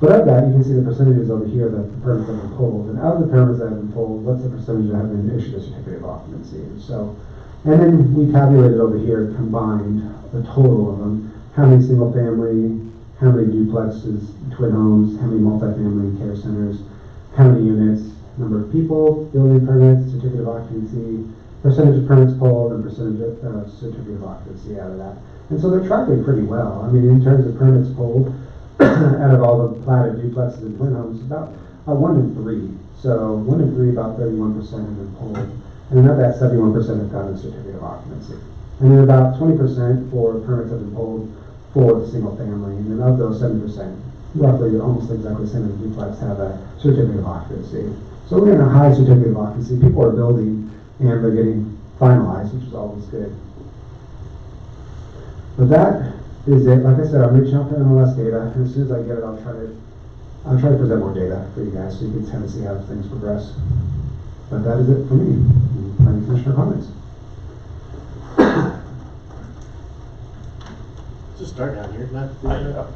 But of that, you can see the percentages over here that the permits have been pulled. And of the permits that have been pulled, what's the percentage that have been issued a certificate of occupancy? So, and then we tabulated over here, combined the total of them. How many single family, how many duplexes, twin homes, how many multifamily care centers, how many units, number of people, building permits, certificate of occupancy, percentage of permits pulled, and percentage of certificate of occupancy out of that. And so they're tracking pretty well. I mean, in terms of permits pulled, out of all the platted duplexes and twin homes, about 1 in 3. So 1 in 3, about 31% have been pulled. And then of that, 71% have gotten a certificate of occupancy. And then about 20% for permits have been pulled for the single family. And then of those, 7%, roughly almost exactly the same as duplex, have a certificate of occupancy. So we're getting a high certificate of occupancy. People are building and they're getting finalized, which is always good. But that is it, like I said, I'm reaching out for MLS data, and as soon as I get it, I'll try to present more data for you guys, so you can kind of see how things progress. But that is it for me. Planning Commissioner comments. Just start down here, not. I know.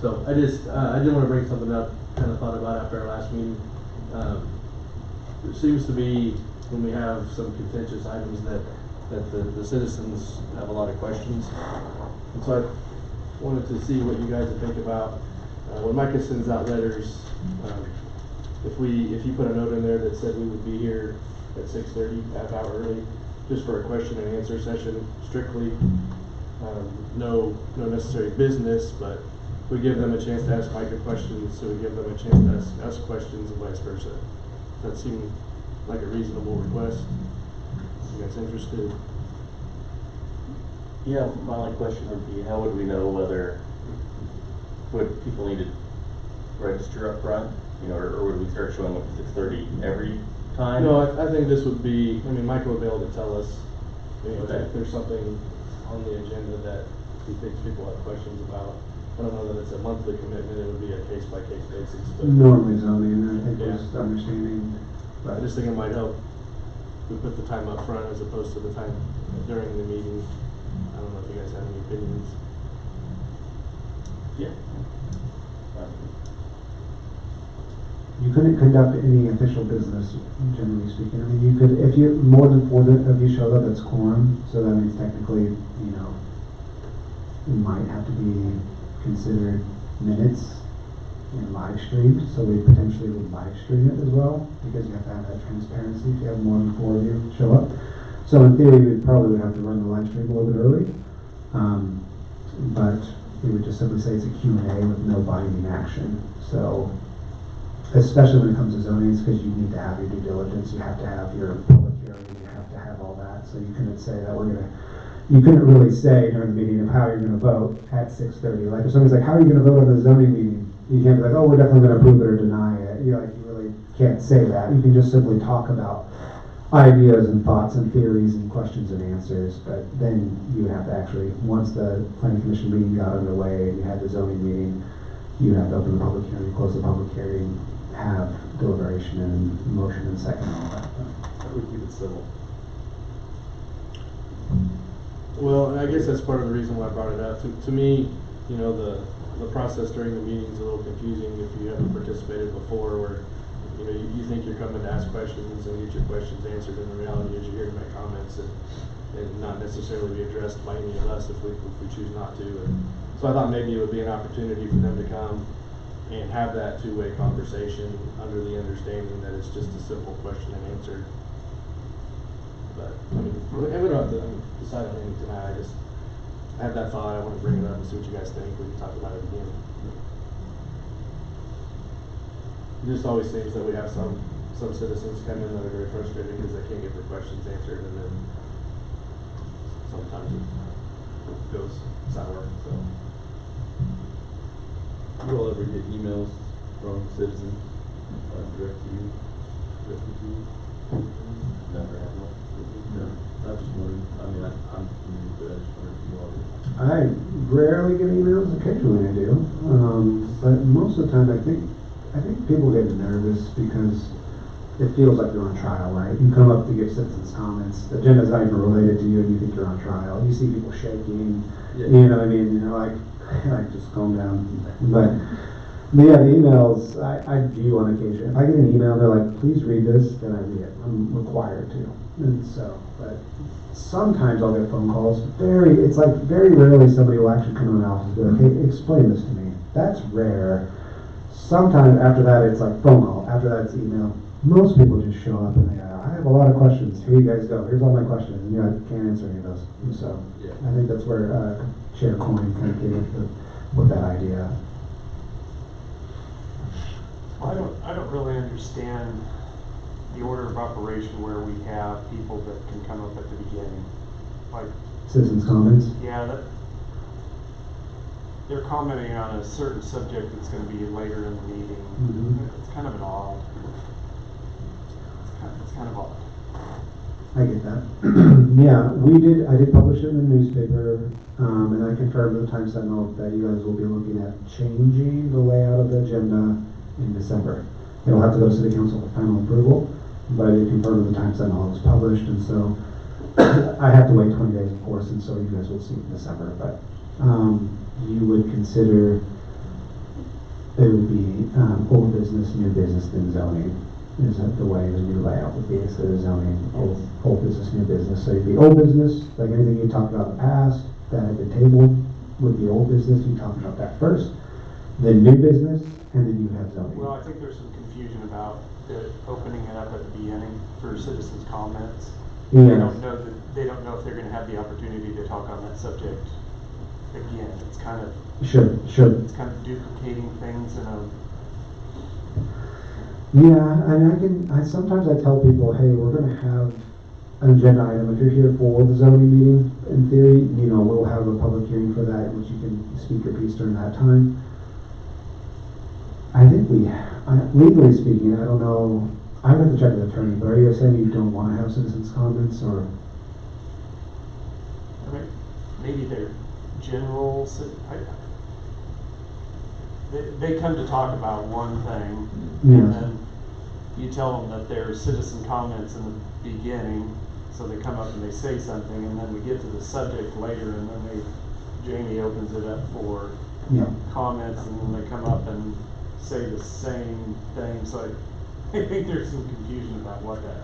So I did want to bring something up, kind of thought about after our last meeting. There seems to be, when we have some contentious items, that the citizens have a lot of questions. And so I wanted to see what you guys would think about, when Micah sends out letters, if you put a note in there that said we would be here at 6:30, half hour early, just for a question and answer session, strictly, no necessary business, but we give them a chance to ask Micah questions, so we give them a chance to ask us questions and vice versa. That seemed like a reasonable request. You guys interested? Yeah, my only question would be, how would we know whether, would people need to register up front? You know, or would we start showing up at 6:30 every time? No, I think this would be, I mean, Micah would be able to tell us, you know, Okay. if there's something on the agenda that he thinks people have questions about. I don't know that it's a monthly commitment, it would be a case-by-case basis, but Normally zoning, I think Yeah. was the understanding. I just think it might help if we put the time up front as opposed to the time during the meeting. I don't know if you guys have any opinions. Yeah. You couldn't conduct any official business, generally speaking. I mean, you could, if you, more than 4 of you showed up, that's quorum, so that means technically, you know, it might have to be considered minutes and live streamed, so we potentially would live stream it as well, because you have to have that transparency if you have more than 4 of you show up. So in theory, we probably would have to run the live stream a little bit early, but we would just simply say it's a Q&A with no binding action. So, especially when it comes to zoning, because you need to have your due diligence, you have to have your public hearing, you have to have all that, so you couldn't say that you couldn't really say during the meeting of how you're gonna vote at 6:30. Like if somebody's like, how are you gonna vote on the zoning meeting? You can't be like, oh, we're definitely gonna approve it or deny it. You really can't say that. You can just simply talk about ideas and thoughts and theories and questions and answers, but then you would have to actually, once the planning commission meeting got underway and you had the zoning meeting, you would have to open the public hearing, close the public hearing, have deliberation and motion and second and all that. How do we keep it civil? Well, I guess that's part of the reason why I brought it up. To me, you know, the process during the meeting is a little confusing if you haven't participated before, where, you know, you think you're coming to ask questions and get your questions answered, and the reality is you're here to make comments and not necessarily be addressed by any of us if we choose not to. And so I thought maybe it would be an opportunity for them to come and have that two-way conversation under the understanding that it's just a simple question and answer. But, I mean, and we don't have to decide on anything tonight. I had that thought. I want to bring it up and see what you guys think. We can talk about it again. It just always seems that we have some citizens come in that are very frustrated because they can't get their questions answered, and then sometimes it goes sour. So. You all ever get emails from citizens, directly to you? Never have one? No. I just wondered, I mean, I'm new, but I just wondered if you all did. I rarely get emails, occasionally I do, but most of the time I think people get nervous because it feels like you're on trial, right? You come up to give citizens comments, the agenda's not even related to you and you think you're on trial. You see people shaking, Yeah. you know what I mean? You're like just calm down. But yeah, the emails, I view on occasion. If I get an email and they're like, please read this, then I read it. I'm required to. And so, but sometimes I'll get phone calls. It's like very rarely somebody will actually come in my office and be like, hey, explain this to me. That's rare. Sometimes after that it's like phone call. After that it's email. Most people just show up and they go, I have a lot of questions. Here you guys go. Here's all my questions. And you know, I can't answer any of those. And so Yeah. I think that's where Chair Coyne kind of came up with that idea. I don't really understand the order of operation where we have people that can come up at the beginning. Like, Citizens' comments. yeah, they're commenting on a certain subject that's going to be later in the meeting. Mhm. It's kind of an odd. It's kind of odd. I get that. Yeah, I did publish it in the newspaper, and I confirmed with the Times Sentinel that you guys will be looking at changing the layout of the agenda in December. It'll have to go to City Council for final approval, but I did confirm with the Times Sentinel it was published, and so I have to wait 20 days, of course, and so you guys will see it in December, but you would consider it would be old business, new business, then zoning. Is that the way the new layout would be instead of zoning, old business, new business? So you'd be old business, like anything you talked about in the past that had been tabled would be old business, you talk about that first, then new business, and then you have zoning. Well, I think there's some confusion about opening it up at the beginning for citizens' comments. Yes. They don't know if they're gonna have the opportunity to talk on that subject again. It's kind of, Sure. it's kind of duplicating things in a, Yeah, and sometimes I tell people, hey, we're gonna have an agenda item. If you're here for the zoning meeting, in theory, we'll have a public hearing for that, in which you can speak your piece during that time. I think legally speaking, I don't know, I have to check with the attorney, but are you saying you don't wanna have citizens' comments, or? I mean, maybe they're general, they come to talk about one thing, and Yes. then you tell them that there's citizen comments in the beginning, so they come up and they say something, and then we get to the subject later, and then Jamie opens it up for Yeah. comments, and then they come up and say the same thing, so I think there's some confusion about what that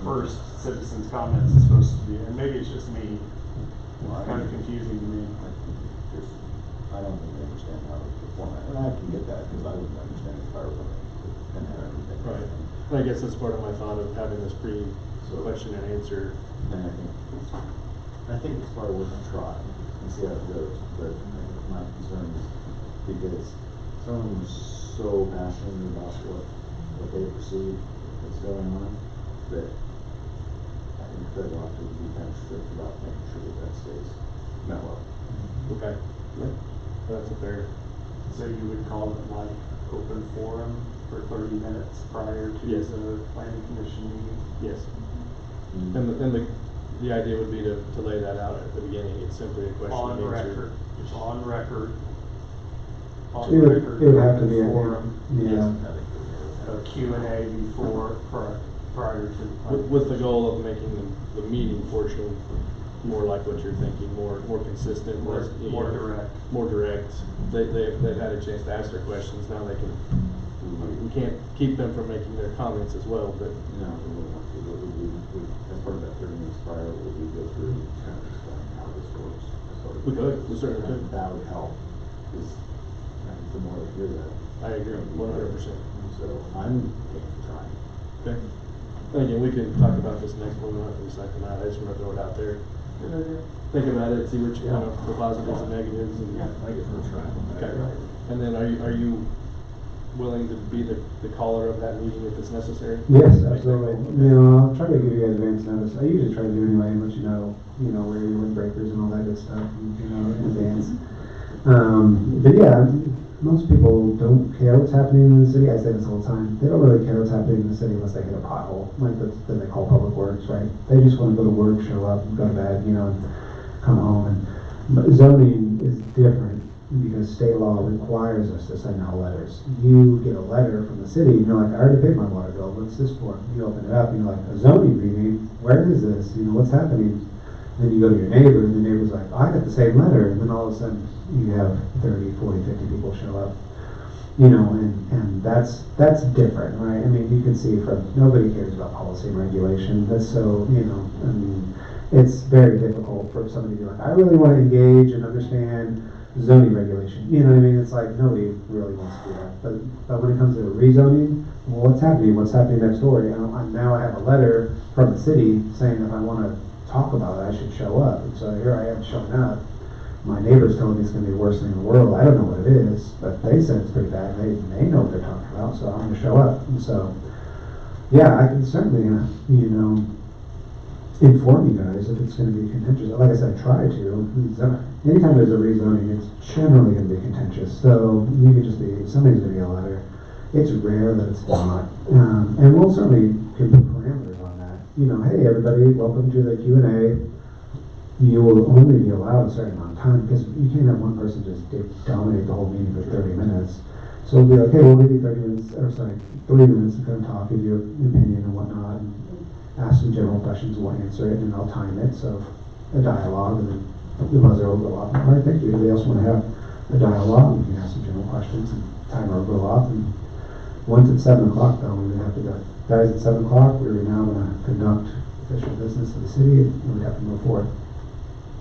first citizens comments is supposed to be, and maybe it's just me, it's kind of confusing to me. I don't think they understand how the format, and I can get that, because I wouldn't understand if I were from it, and everything. Right. I guess that's part of my thought of having this question and answer. And I think it's probably worth a try, and see how it goes, but my concern is, because someone who's so passionate about what they perceive that's going on, that I think Fred will have to be kind of strict about making sure that stays mellow. Okay. Yeah. That's a fair. So you would call it like open forum for 30 minutes prior to Yes. the planning commission meeting? Yes. Mm-hmm. And the idea would be to lay that out at the beginning. It's simply a question On and answer. record, it's on record. It would have to be a forum, yeah. a Q&A prior to the planning. With the goal of making the meeting portion more like what you're thinking, more consistent, less, More direct. More direct. They've had a chance to ask their questions. Now they can. We can't keep them from making their comments as well, but. No, we wouldn't want to. What would we, as part of that 30 minutes prior, would we go through kind of explain how this works? As part of We could. We certainly could. That would help, because I think the more they hear that. I agree, 100%. So I'm game for trying. Okay. And again, we can talk about this next one. We don't have to decide tonight. I just want to throw it out there. Think about it, see what the positives and negatives, and I guess we're trying. Okay. And then are you willing to be the caller of that meeting if it's necessary? Yes, absolutely. I'll try to give you guys advance notice. I usually try to do anyway, and let you know where your windbreakers and all that good stuff, in advance. But yeah, most people don't care what's happening in the city. I say this all the time. They don't really care what's happening in the city unless they hit a pothole, like that they call public works, right? They just want to go to work, show up, go to bed, and come home. But zoning is different because state law requires us to send out letters. You get a letter from the city, and you're like, I already paid my water bill. What's this for? You open it up, and you're like, a zoning meeting? Where is this? What's happening? Then you go to your neighbor, and the neighbor's like, I got the same letter. And then all of a sudden, you have 30, 40, 50 people show up. And that's different, right? I mean, you can see nobody cares about policy and regulation. That's so, it's very difficult for somebody to be like, I really want to engage and understand zoning regulation. You know what I mean? It's like, nobody really wants to do that. But when it comes to rezoning, well, what's happening? What's happening next door? Now I have a letter from the city saying if I want to talk about it, I should show up. And so here I am showing up. My neighbor's telling me it's going to be the worst thing in the world. I don't know what it is, but they said it's pretty bad. They know what they're talking about, so I'm going to show up. And so, yeah, I can certainly, inform you guys if it's going to be contentious. Like I said, try to. Anytime there's a rezoning, it's generally going to be contentious. So you could just somebody's going to get a letter. It's rare that it's not. And we'll certainly give the parameters you know, hey, everybody, welcome to the Q&A. You will only be allowed a certain amount of time, because you can't have one person just dominate the whole meeting for 30 minutes. So we'll be like, hey, we'll give you 30 minutes, or sorry, 3 minutes to kind of talk, give your opinion and whatnot, and ask some general questions, we'll answer it, and I'll time it, so a dialogue, and then the buzzer will go off. All right, thank you. Anybody else want to have a dialogue? We can ask some general questions, and timer will go off. And once it's 7 o'clock, though, we would have to go. Guys, at 7 o'clock, we are now going to conduct official business of the city, and we'd have to move forward.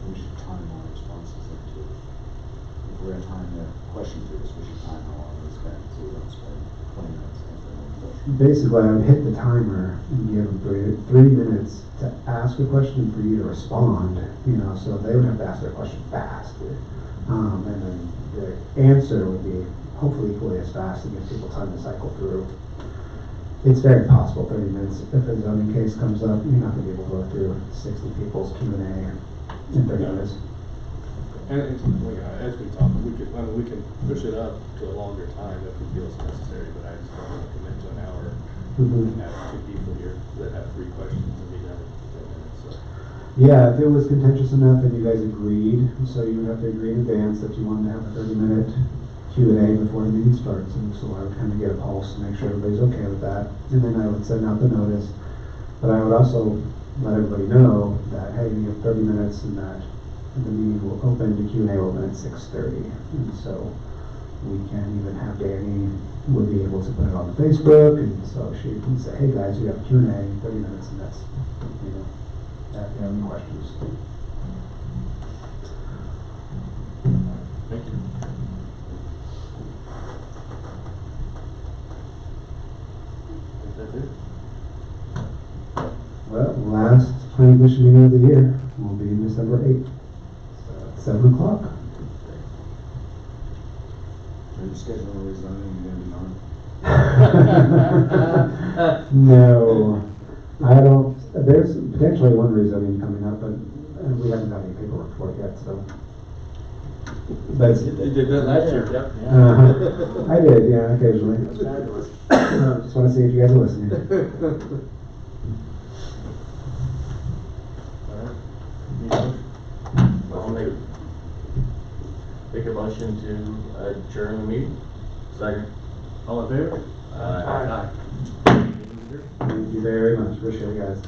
We should time our responses then too. If we're gonna time the question through this, we should time how long we spend, so we don't spend 20 minutes answering one question. Basically, I would hit the timer and give them 3 minutes to ask a question and for you to respond, you know, so they would have to ask their question fast. And then the answer would be hopefully equally as fast to give people time to cycle through. It's very possible 30 minutes, if a zoning case comes up, you're not gonna be able to go through 60 people's Q&A in 30 minutes. And as we talk, we can push it up to a longer time if we feel it's necessary, but I just don't want to commit to an hour and have 2 people here that have 3 questions and be done in 10 minutes, so. Yeah, if it was contentious enough and you guys agreed, so you would have to agree in advance that you wanted to have a 30-minute Q&A before the meeting starts, and so I would kind of get a pulse to make sure everybody's okay with that, and then I would send out the notice. But I would also let everybody know that, hey, you have 30 minutes and that the meeting will open, the Q&A will open at 6:30, and so we can even have Danny would be able to put it on Facebook, and so she can say, hey guys, we have a Q&A, 30 minutes, and that's, you know, if you have any questions. Thank you. That's it. Well, last planning commission meeting of the year will be December 8th, 7 o'clock. Are you scheduling a rezoning, you're gonna be on? No, I don't, there's potentially one rezoning coming up, but we haven't got any paperwork for it yet, so. But it's, You did that last year, yep. I did, yeah, occasionally. Fabulous. Just want to see if you guys are listening. I'll make a motion to adjourn the meeting. Second. All in favor? Aye. Thank you very much, appreciate it, guys.